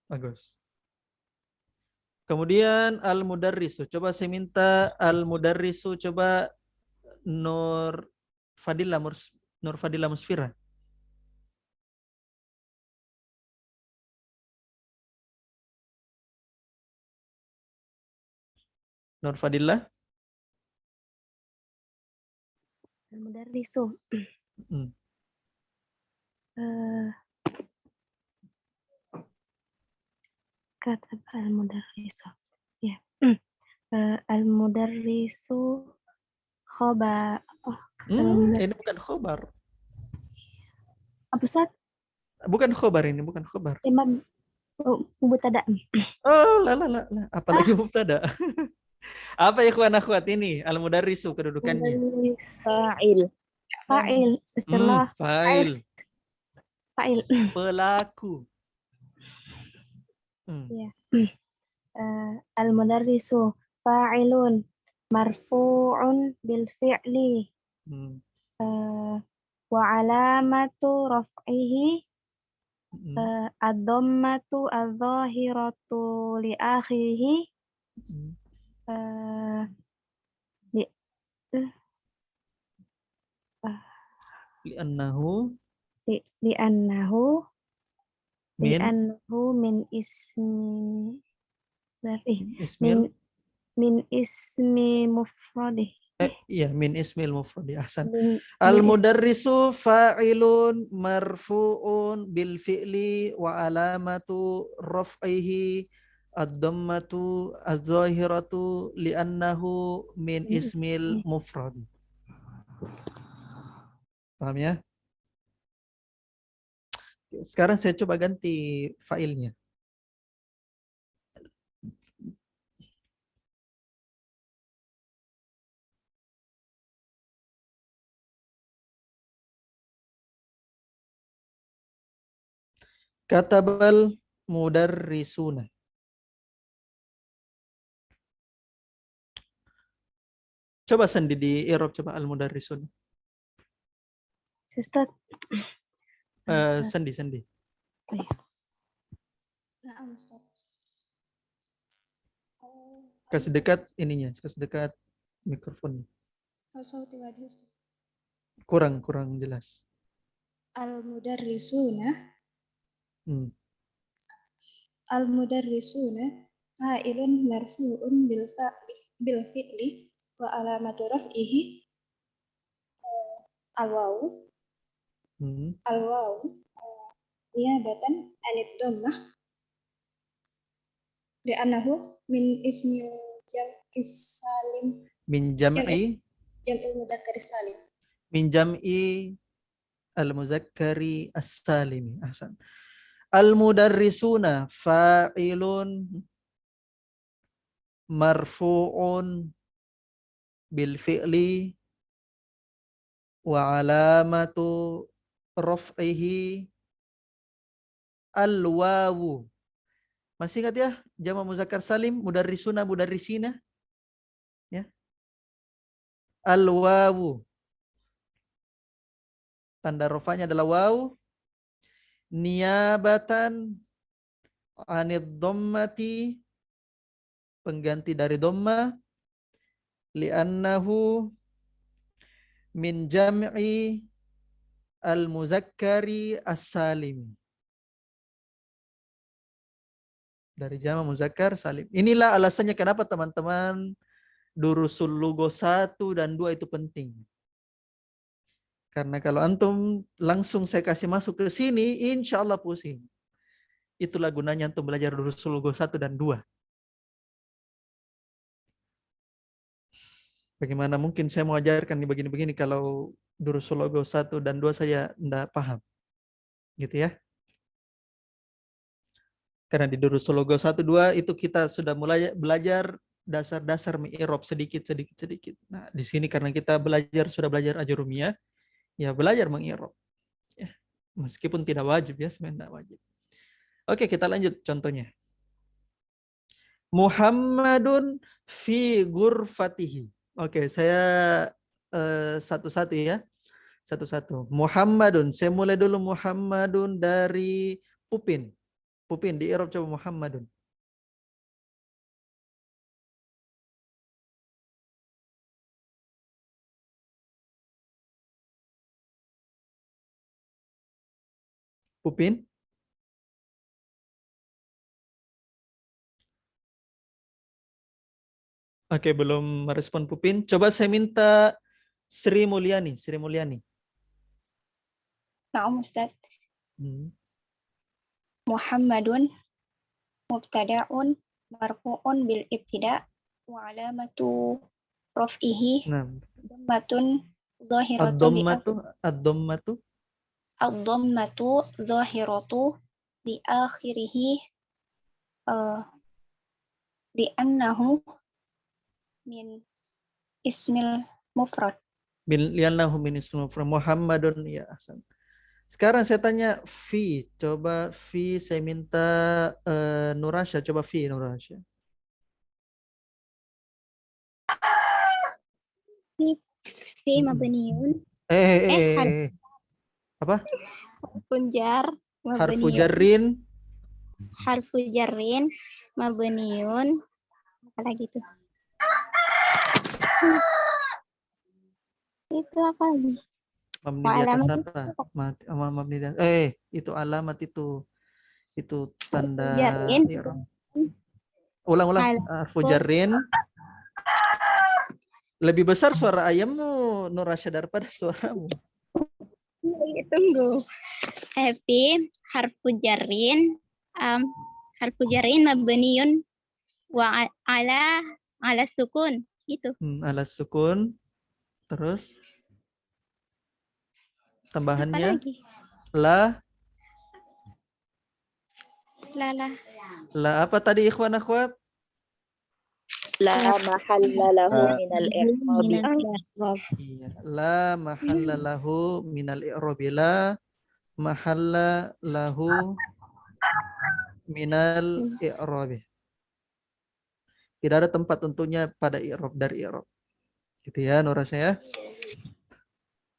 Bagus. Kemudian al-mudarrisu. Coba saya minta al-mudarrisu, coba Nur Fadila Musfira. Nur Fadila. Al-mudarrisu. Kata al-mudarrisu. Ya. Al-mudarrisu khobar. Ini bukan khobar. Apa Ustaz? Bukan khobar ini, bukan khobar. Mubtada. Oh, lah. Apalagi mubtada. Apa ya ikhwan akhwat ini? Al-mudarrisu kedudukannya. Fa'il. Fa'il. Setelah Fa'il. fa'il. Pelaku. Ya. Al-mudarrisu fa'ilun marfu'un bil fi'li. Wa alamatu raf'ihi ad-dhammatu adh-dhahiratu li akhirih li'annahu min ismi mufradih. Iya, min ismil mufradi. Ahsan. Al-mudarrisu fa'ilun marfu'un bil fi'li wa alamatu raf'ihi ad-dhammatu adh-dhahiratu li'annahu min ismil mufradi. Paham ya? Sekarang saya coba ganti fa'ilnya. Katabal mudarrisuna. Coba sendi di i'rab coba al-mudarrisun. Ustaz. Sendi. Kasih dekat ininya, kasih dekat mikrofon. Kurang jelas. Al-mudarrisuna fa'ilun marfu'un bil fi'li wa alamatu raf'ihi al-wawu niyabatan anid dhammah li'annahu min ismil jam'is salim Jam'il mudzakkar salim min jam'i al-muzakkari as-salimi. Ahsan. Al-mudarrisuna fa'ilun marfu'un bil fi'li wa alamatu raf'ihi al-wawu. Masih ingat ya? Jama' muzakkar salim, mudarrisuna, mudarrisina. Ya. Al-wawu. Tanda rofanya adalah waw. Niyabatan anid dhammati, pengganti dari dhamma, li'annahu min jam'i al-muzakkari as-salim. Dari jama' muzakkar salim. Inilah alasannya kenapa teman-teman durusul lugo 1 dan 2 itu penting. Karena kalau antum langsung saya kasih masuk ke sini, insya Allah pusing. Itulah gunanya antum belajar durusul lugo 1 dan 2. Bagaimana mungkin saya mau ajarkan di begini-begini kalau durusul lugo 1 dan 2 saya tidak paham. Gitu ya. Karena di durusul lugo 1, 2 itu kita sudah mulai belajar dasar-dasar mi'rab sedikit. Nah, di sini karena kita sudah belajar ajurumiyah, ya belajar mengi'rab. Ya, meskipun tidak wajib ya, sebenarnya tidak wajib. Oke, kita lanjut contohnya. Muhammadun fi ghurfatihi. Oke, saya satu-satu ya. Satu-satu. Muhammadun. Saya mulai dulu Muhammadun dari Pupin. Pupin di i'rab coba Muhammadun. Pupin. Oke, belum merespon Pupin. Coba saya minta Sri Mulyani. Na'am Ustaz. Muhammadun mubtada'un marfu'un bil ibtida' wa alamatu raf'ihi dhammatun zahiratun ad-dhammatu ad-dhammatu zahiratu li akhirih li'annahu min ismil mufrad. Li'annahu min ismil mufrad. Muhammadun, ya Hasan. Sekarang saya tanya fi, coba fi, saya minta Nurasya, coba fi Nurasya. Fi mabniun Apa? punjar Harfu jarrin. harfu jarrin mabniun apa lagi tuh? Itu apa lagi? Mabni di atas apa? Mabni di atas, itu alamat itu tanda jarrin. i'rab. Ulang. Harfu jarrin. Lebih besar suara ayammu Nurasya daripada suaramu. Tunggu. Fi harfu jarrin mabniun wa ala sukun gitu. Ala sukun. Terus tambahannya la apa tadi ikhwan akhwat? La mahalla lahu minal i'rab. Iya, la mahalla lahu minal i'rab. La mahalla lahu minal i'rab. Tidak ada tempat untuknya pada i'rab, dari i'rab. Gitu ya Nurasya ya.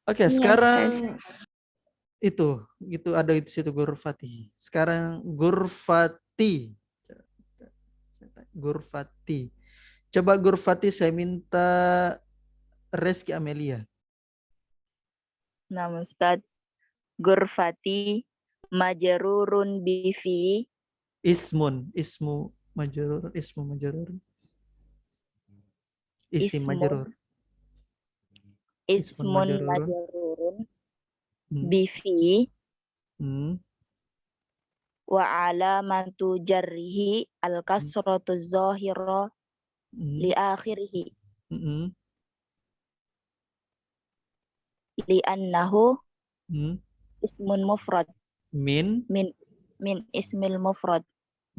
Oke, sekarang itu ada di situ gurfati. Sekarang gurfati. Coba gurfati saya minta Reski Amelia. Nah, Ustaz. Gurfati majrurun bi fi Ismu majrur. Isim majrur. Ismun majrurun bi fi wa alamatu jarrihi al-kasratu zahira li akhirih. Li'annahu ismun mufrad. Min ismil mufrad.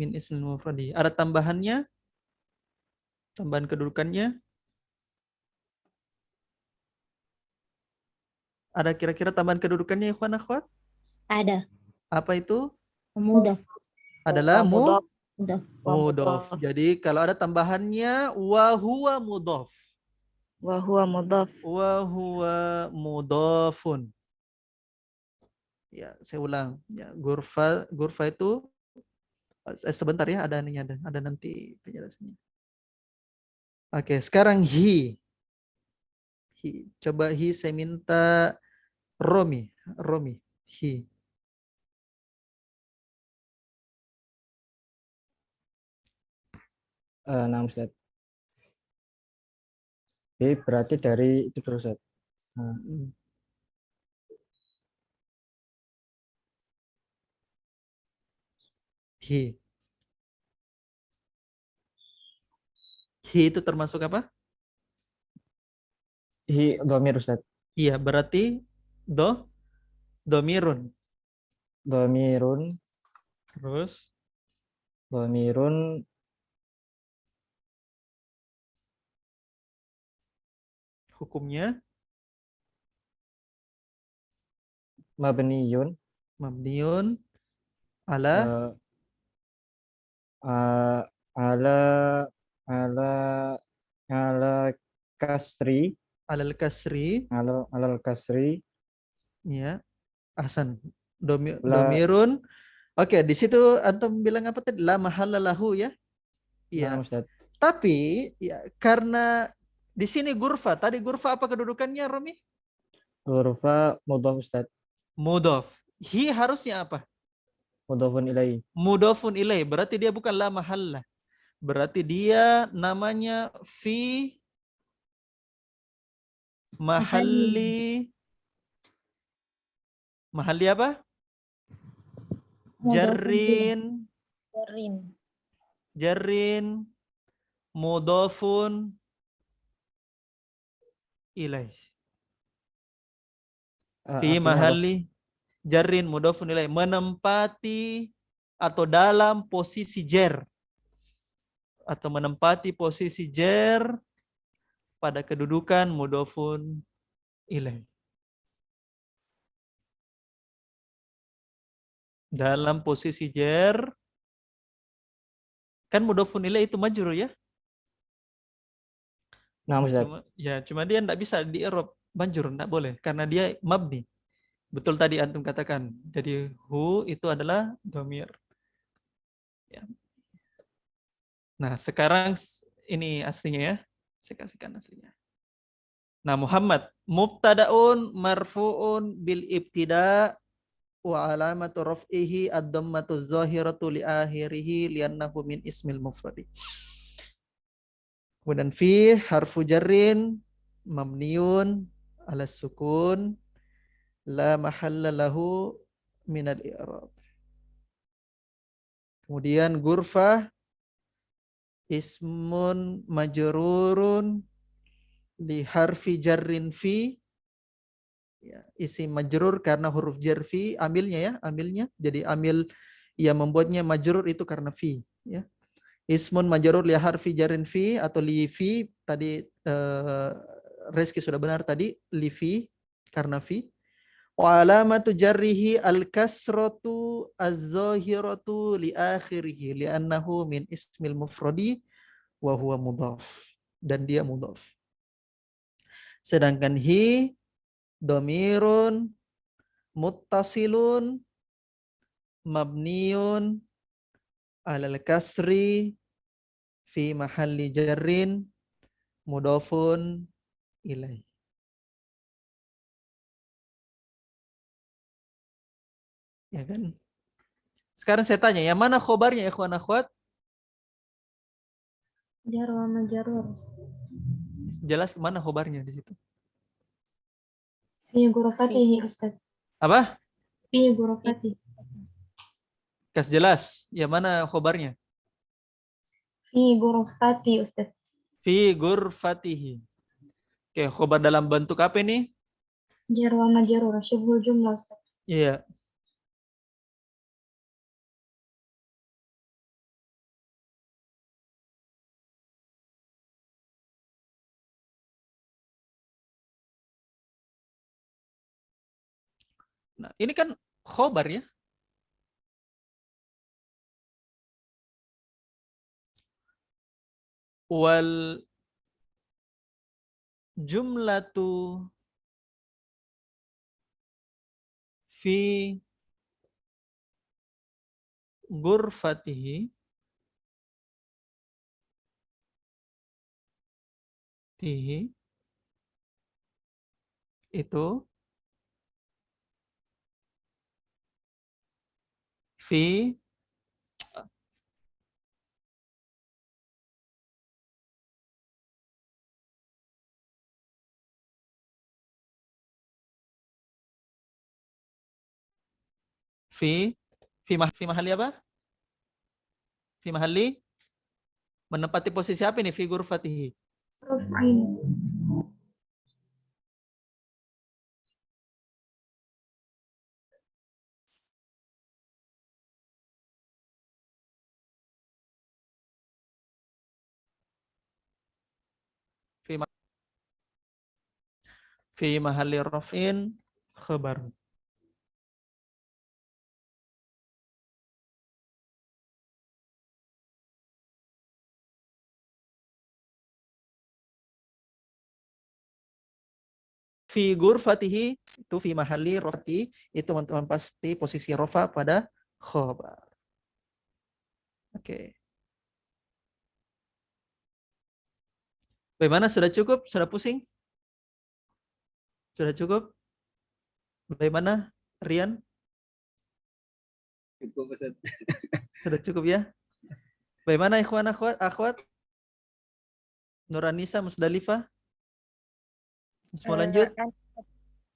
Min ismil mufradi. Ada tambahannya? Tambahan kedudukannya? Ada kira-kira tambahan kedudukannya ikhwan akhwat? Ada. Apa itu? Mudhaf. Adalah Mudhaf. mudhaf. Jadi kalau ada tambahannya wa huwa mudhaf. Wa huwa mudhafun. Ya, saya ulang. Ya, gurfa itu sebentar ya, ada nanti penjelasannya. Oke, sekarang hi. Coba hi saya minta Romi. Hi. Nah, Ustaz. Jadi berarti dari itu terus, Ustaz. Hi itu termasuk apa? Hi dhamir, Ustaz. Iya, berarti domirun. Terus Domirun hukumnya mabniun ala kasri. Alal kasri. Ya. Ahsan. Domirun. Oke, di situ antum bilang apa tadi? La mahalla lahu ya. Iya. Nah, tapi ya karena di sini gurfa. Tadi gurfa apa kedudukannya, Romi? Gurfa mudhaf, Ustaz. Mudhaf. Hi harusnya apa? Mudhafun ilaih. Mudhafun ilaih. Berarti dia bukan la mahalla. Berarti dia namanya fi mahalli apa? Jarrin mudhafun ilaih. Fi mahalli jarrin mudhafun ilaih, menempati atau dalam posisi jar. atau menempati posisi jar pada kedudukan mudhofun ilaih. Dalam posisi jar, kan mudhofun ilaih itu majrur ya? Nah, Ustaz. Cuma dia enggak bisa di i'rab majrur, enggak boleh karena dia mabni. Betul tadi antum katakan. Jadi hu itu adalah dhamir. Ya. Nah, sekarang ini aslinya ya. Saya kasihkan aslinya. Nah, Muhammad mubtadaun marfuun bil ibtida wa alamatu raf'ihi ad-dhammatu adh-dhahiratu li akhirih li'annahu min ismil mufradi. Kemudian fi harfu jarrin mabniun ala sukun la mahalla lahu min al-i'rab. Kemudian gurfah ismun majrurun li harfi jarrin fi, ya, isim majrur karena huruf jar fi, amilnya ya, amilnya. Jadi amil yang membuatnya majrur itu karena fi, ya. Ismun majrur li harfi jarrin fi atau li fi, tadi Reski sudah benar tadi, li fi karena fi. Wa alamatu jarrihi al-kasratu az-zahiratu li akhirih li'annahu min ismil mufradi wa huwa mudhaf, dan dia mudhaf. Sedangkan hi dhamirun muttasilun mabniun alal kasri fi mahalli jarrin mudhafun ilaih. Ya kan? Sekarang saya tanya, yang mana khobarnya ya ikhwan akhwat? Jar wa majrur. Jelas mana khobarnya di situ? Fi ghurfatihi Ustaz. Apa? Fi ghurfatihi. Kas jelas. Yang mana khobarnya? Fi ghurfati Ustaz. Fi ghurfatihi. Oke, khobar dalam bentuk apa ini? Jar wa majrur, syibhul jumlah Ustaz. Iya. Nah, ini kan khobar ya. Wal jumlatu fi ghurfatihi itu fi fi mahalli apa? Fi mahalli menempati posisi apa ini? Fi ghurfatihi. Raf'in. Fi mahalli raf'in khabar. Fi ghurfatihi itu fi mahalli raf'i, itu teman-teman pasti posisi rafa pada khabar. Oke. Bagaimana, sudah cukup? Sudah pusing? Sudah cukup? Bagaimana, Rian? Cukup Ustaz. Sudah cukup ya? Bagaimana ikhwan akhwat? Nuranisa, Musdalifah? Mau lanjut?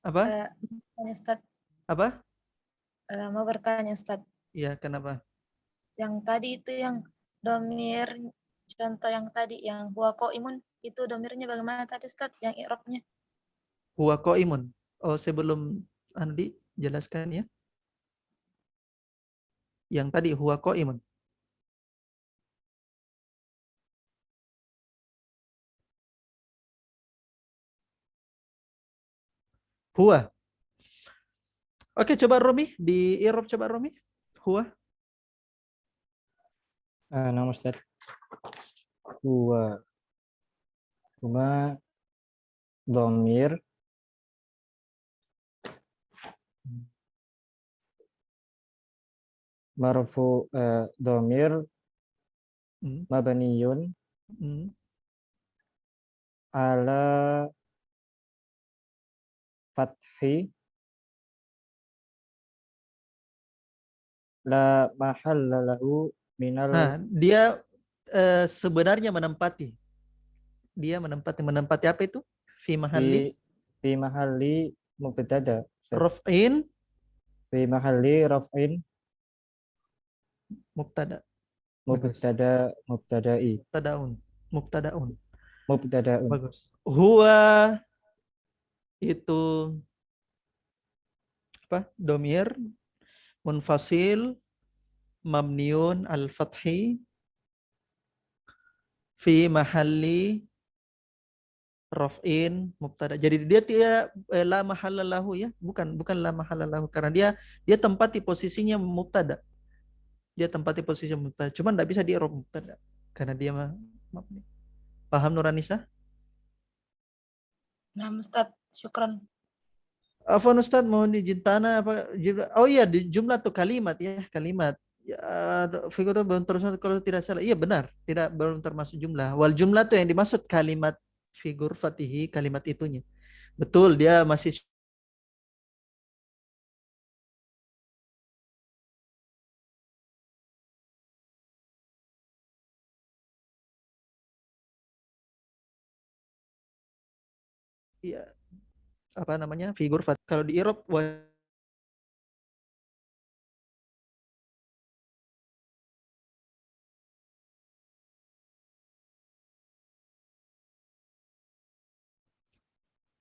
Apa? Ustaz, Apa? mau bertanya Ustaz. Iya, kenapa? Yang tadi itu yang domir, contoh yang tadi yang huwa qaimun, itu domirnya bagaimana tadi Ustaz? Yang i'rabnya? Huwa qaimun. Oh, sebelum Andi jelaskan ya. Yang tadi huwa qaimun. Huwa. Oke, coba Romi di i'rab coba Romi. Huwa. Nama Ustaz. Huwa. Huma dhamir marfu dhamir mabniyun ala fathi la mahalla lahu minal. Nah, dia sebenarnya menempati. Dia menempati apa itu? Fi mahalli fi mahalli mubtada. raf'in Fi mahalli raf'in mubtada. mubtada'i. Mubtadaun. Mubtada'un. Bagus. Huwa itu apa? Domir munfasil mabniun al-fathi fi mahalli raf'in mubtada. Jadi dia tidak la mahalla lahu ya, bukan la mahalla lahu karena dia tempati posisinya mubtada. Dia tempati posisi mubtada. Cuman enggak bisa di i'rab mubtada karena dia mabni. Paham Nuranisa? Nah, Ustaz, syukran. Afwan Ustaz, mohon izin tanya apa oh iya di jumlah tuh kalimat ya, kalimat. Ya, figur belum termasuk kalau tidak salah. Iya benar, belum termasuk jumlah. Wal jumlah tuh yang dimaksud kalimat figur fatihi, kalimat itunya. Betul, dia masih ya, apa namanya? Figur fatihi. Kalau di i'rab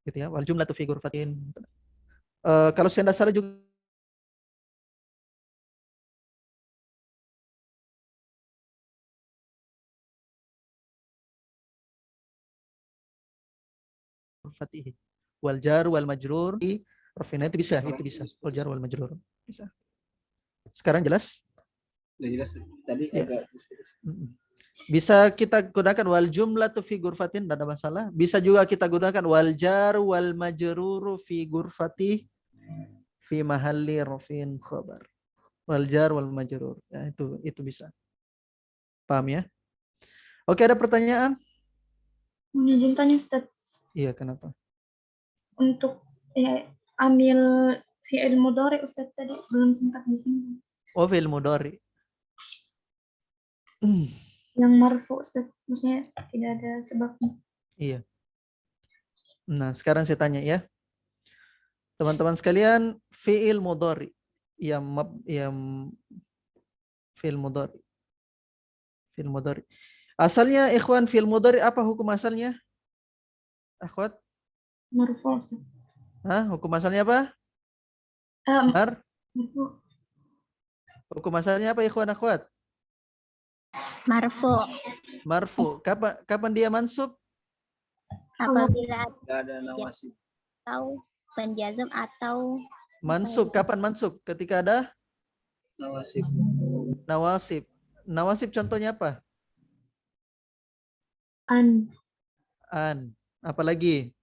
gitu ya. Wal jumlah tuh figur fatihin. Kalau saya tidak salah juga fatihi. Wal jar wal majrur rafina itu bisa. Wal jar wal majrur bisa. Sekarang jelas? Udah jelas tadi Ya. agak Bisa kita gunakan wal jumlah tu fi ghurfatin, tidak ada masalah. Bisa juga kita gunakan wal jar wal majrur fi ghurfati fi mahalli rafin khabar. Wal jar wal majrur. Ya, itu bisa. Paham ya? Oke, ada pertanyaan? Mohon izin tanya Ustaz, Iya, kenapa? untuk ambil fi'il mudhari Ustaz tadi belum sempat disinggung. Oh, fi'il mudhari. Yang marfu Ustaz, maksudnya tidak ada sebabnya. Iya. Nah, sekarang saya tanya ya. Teman-teman sekalian, fi'il mudhari yang fi'il mudhari. Fi'il mudhari. Asalnya ikhwan fi'il mudhari apa hukum asalnya? Akhwat? Marfu Ustaz. Hah? Hukum asalnya apa? Marfu. Hukum asalnya apa ikhwan akhwat? Marfu. Marfu. Kapan dia mansub? Apabila ada nawasib. atau penjazm atau Mansub. Kapan mansub? Ketika ada Nawasib. nawasib. Nawasib contohnya apa? An. Apalagi?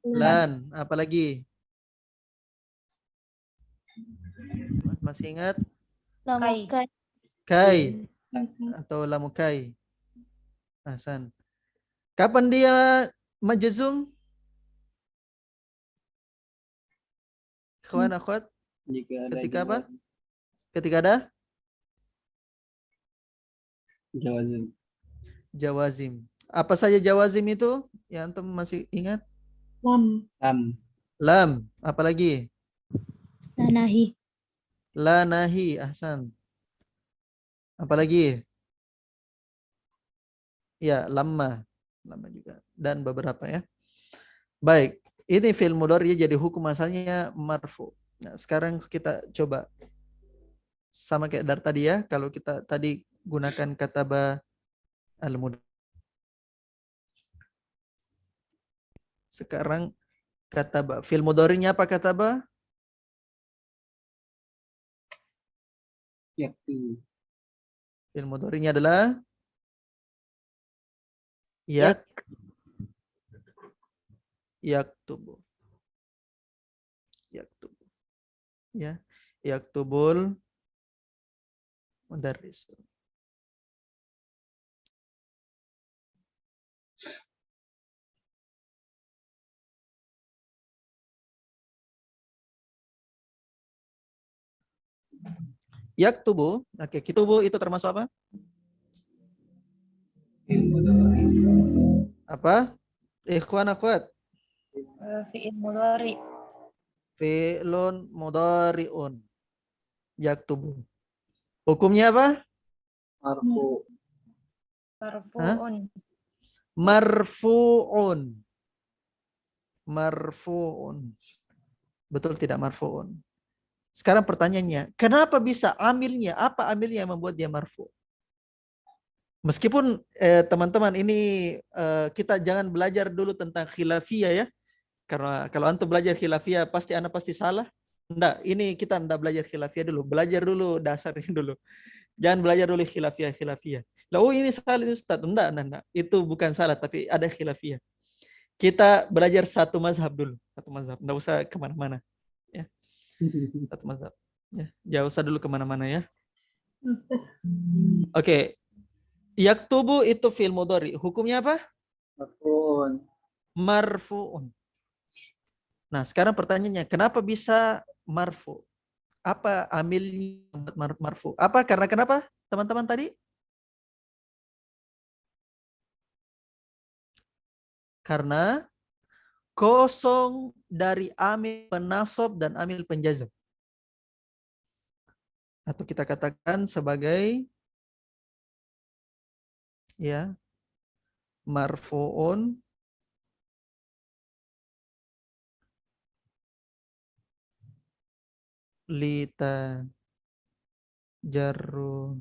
Lan. Apalagi? Masih ingat? Kai. Atau lamukai. Hasan. Kapan dia majzum? Ikhwan akhwat? Ketika apa? Ketika ada? Jawazim. Jawazim. Apa saja jawazim itu? Yang antum masih ingat? Lam. Apalagi? nahi. La nahi. Ahsan. Apalagi? Ya, lamma. Lamma juga. Dan beberapa ya. Baik. Ini fi'il mudhari jadi hukum asalnya marfu. Nah, sekarang kita coba sama kayak dari tadi ya. Kalau kita tadi gunakan kataba al-mudhari. Sekarang kataba. Fi'il mudhari'nya apa kataba? Yaktu. Fi'il mudhari'nya adalah yaktubu. Yaktubu. Ya, yaktubul mudarris. Yaktubu, oke, kitubu itu termasuk apa? Apa? Ikhwan akhwat. Fi'il mudhari. Fi'lun mudhari'un. Yaktubu. Hukumnya apa? Marfu. Marfu'un. Marfu'un. Marfu'un. Betul tidak marfu'un? Sekarang pertanyaannya, kenapa bisa amilnya? Apa amilnya yang membuat dia marfu'? Meskipun teman-teman ini kita jangan belajar dulu tentang khilafiyah ya. Karena kalau antum belajar khilafiyah pasti anda pasti salah. Enggak, ini kita enggak belajar khilafiyah dulu. Belajar dulu dasarnya dulu. Jangan belajar dulu khilafiyah. Lah, oh ini salah Ustaz. Enggak. Itu bukan salah, tapi ada khilafiyah. Kita belajar satu mazhab dulu. Satu mazhab. Enggak usah kemana-mana. Ya. Satu mazhab. Ya. Jangan usah dulu kemana-mana ya. Oke. Yaktubu itu fi'il mudhari. Hukumnya apa? Marfu'un. Marfu'un. Nah, sekarang pertanyaannya, kenapa bisa marfu? Apa amilnya buat marfu? Apa? Karena kenapa, teman-teman tadi? Karena kosong dari amil penasab dan amil penjazm. Atau kita katakan sebagai ya marfu'un lita jarru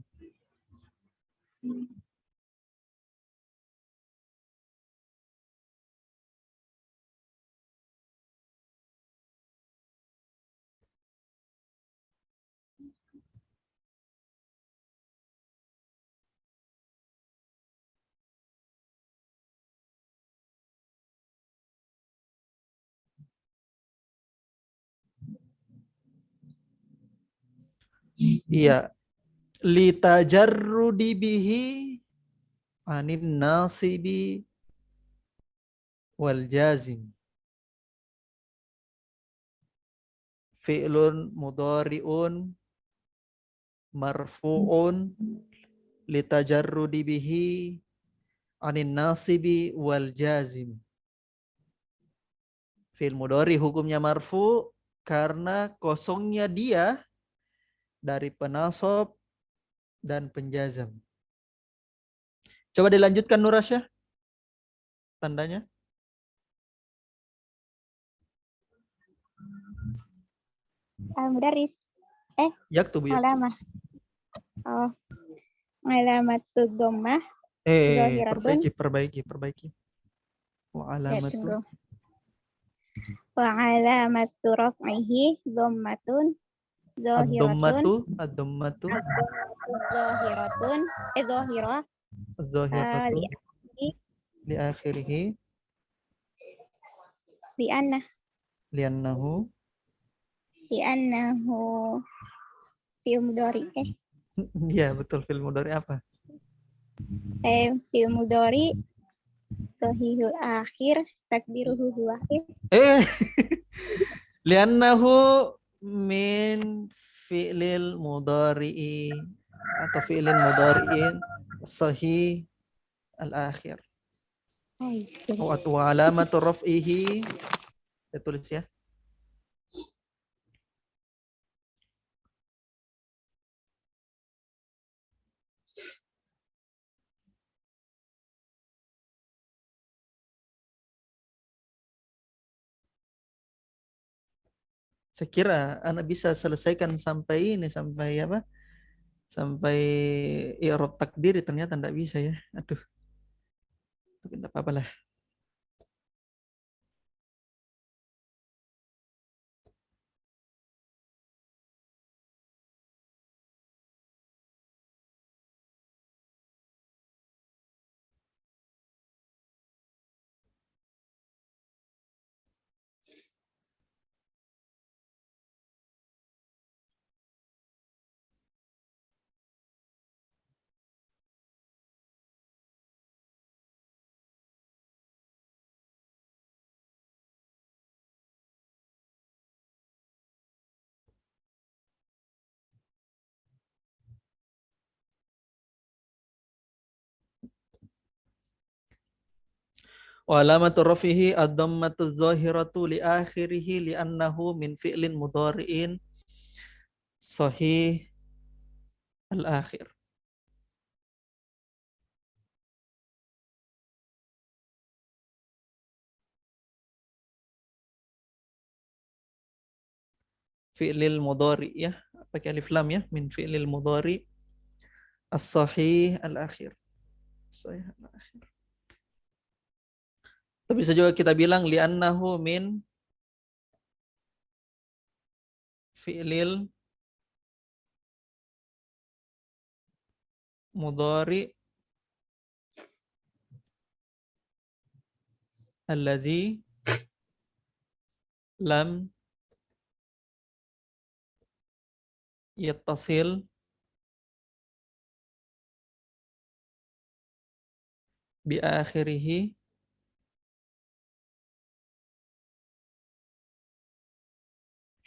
iya lita jarru dibihi anin nasibi wal jazim. Fi'lun mudhari'un marfu'un litajarrudi bihi anin nasibi wal jazim. Fi'il mudhari hukumnya marfu karena kosongnya dia dari penasab dan penjazam. Coba dilanjutkan Nurasya tandanya. Al-Mudarris. Yaktubu. Alamah. Oh. Alamatud dhammah. Zahiratun. Perbaiki. Wa alamatu. Wa alamatu raf'ihi dhammatun zahiratun. Ad-dhammatu. Zahiratun. Zahirah. Zahiratun. Li akhirih. Li'annahu. Fi'il mudhari. Iya, betul, fi'il mudhari apa? Fi'il mudhari sahihul akhir takdiruhu huwa. Li'annahu min fi'lil mudhari'i atau fi'lin mudhari'in sahih al-akhir. Wa alamatu raf'ihi. Saya tulis ya. Saya kira anak bisa selesaikan sampai ini, sampai apa? Sampai i'rab takdir, ternyata enggak bisa ya. Aduh. Tapi enggak apa-apa lah. Wa alamatu rafihi ad-dhammatu adh-dhahiratu li akhirih li'annahu min fi'lin mudhari'in sahih al-akhir. Fi'lil mudhari ya, pakai alif lam ya, min fi'lil mudhari as-sahih al-akhir. Sahih al-akhir. Tapi bisa juga kita bilang li'annahu min fi'lil mudhari alladhi lam yattasil bi akhirih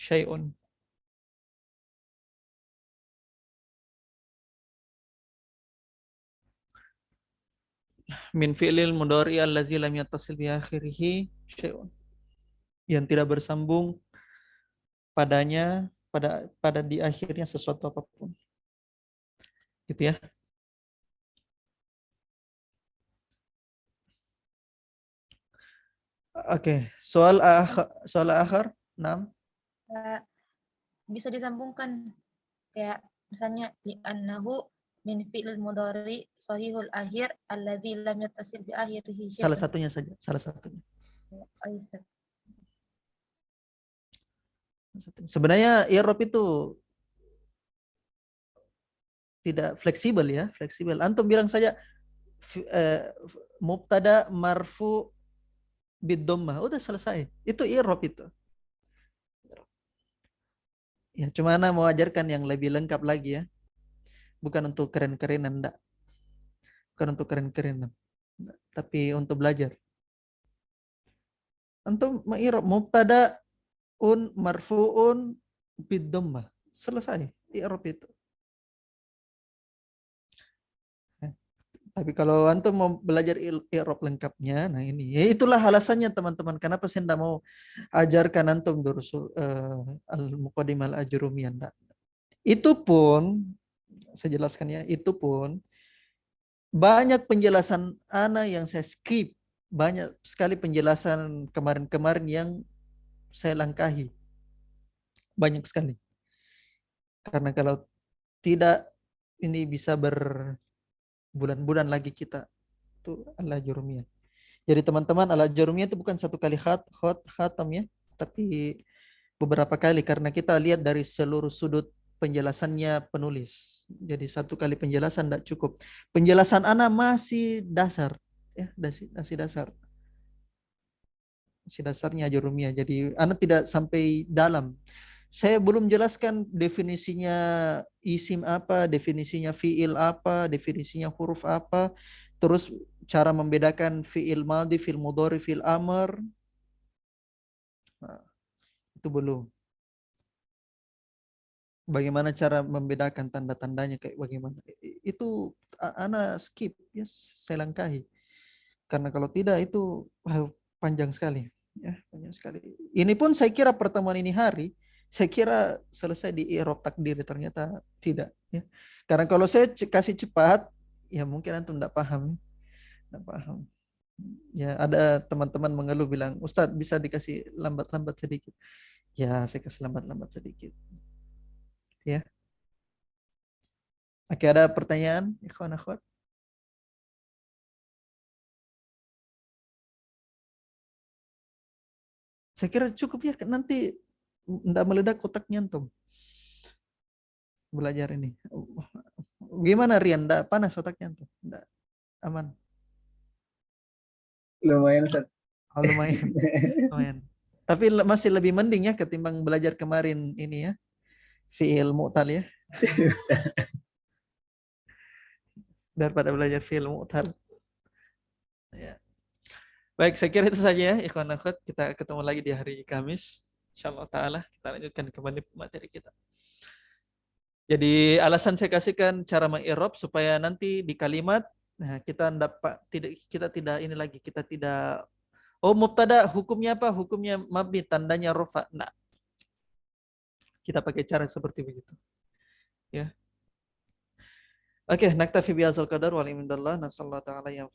syai'un. Min fi'lil mudhari allazi lam yattasil bi akhirih syai'un. Yang tidak bersambung padanya pada di akhirnya sesuatu apapun. Gitu ya. Oke, soal akhir 6. Bisa disambungkan kayak misalnya li'annahu min fi'lil mudhari sahihul akhir allazi lam yattasil bi akhirih syai'un. Salah satunya saja, salah satunya. Oh, Ustaz. Sebenarnya i'rab itu tidak fleksibel ya, fleksibel. Antum bilang saja mubtada marfu bid-dhammah, udah selesai. Itu i'rab itu. Ya, cuma ana mau ajarkan yang lebih lengkap lagi ya. Bukan untuk keren-kerenan, enggak. Bukan untuk keren-kerenan. Tapi untuk belajar. Antum i'rab mubtada marfu'un bid-dhammah. Selesai i'rab itu. Tapi kalau antum mau belajar i'rab lengkapnya, nah ini. Ya itulah alasannya teman-teman kenapa saya tidak mau ajarkan antum durusul al-muqaddimah al-ajrumiyah. Itu pun saya jelaskan ya, itu pun banyak penjelasan ana yang saya skip, banyak sekali penjelasan kemarin-kemarin yang saya langkahi. Banyak sekali. Karena kalau tidak ini bisa berbulan-bulan lagi kita itu al-ajrumiyah. Jadi teman-teman al-ajrumiyah itu bukan satu kali khatam ya, tapi beberapa kali karena kita lihat dari seluruh sudut penjelasannya penulis. Jadi satu kali penjelasan tidak cukup. Penjelasan ana masih dasar ya, masih dasar. Masih dasarnya ajrumiyah. Jadi ana tidak sampai dalam. Saya belum jelaskan definisinya isim apa, definisinya fiil apa, definisinya huruf apa, terus cara membedakan fiil madhi, fiil mudhari, fiil amr. Nah, itu belum. Bagaimana cara membedakan tanda-tandanya kayak bagaimana? Itu ana skip, ya saya langkahi. Karena kalau tidak itu panjang sekali, ya panjang sekali. Ini pun saya kira pertemuan ini hari saya kira selesai di i'rab takdir, ternyata tidak ya. Karena kalau saya kasih cepat ya mungkin antum tidak paham. Tidak paham. Ya ada teman-teman mengeluh bilang, "Ustadz bisa dikasih lambat-lambat sedikit." Ya, saya kasih lambat-lambat sedikit. Ya. Oke, ada pertanyaan, ikhwan akhwat? Saya kira cukup ya, nanti enggak meledak otaknya antum belajar ini. Gimana Rian? Enggak panas otaknya antum? Enggak aman? Lumayan Ustaz. Oh, lumayan. Lumayan. Tapi masih lebih mending ya ketimbang belajar kemarin ini ya. Fi'il mu'tal ya. Daripada belajar fi'il mu'tal. Ya. Baik, saya kira itu saja ya ikhwan akhwat. Kita ketemu lagi di hari Kamis. Insyaallah taala kita lanjutkan kembali materi kita. Jadi alasan saya kasihkan cara meng-i'rab supaya nanti di kalimat Nah, kita tidak ini lagi, kita tidak mubtada hukumnya apa? Hukumnya mabni, tandanya rafa. Nah, kita pakai cara seperti begitu. Ya. Oke, naktafi bihadzal qadar wal ilmu indallah. Nasallahu ta'ala yang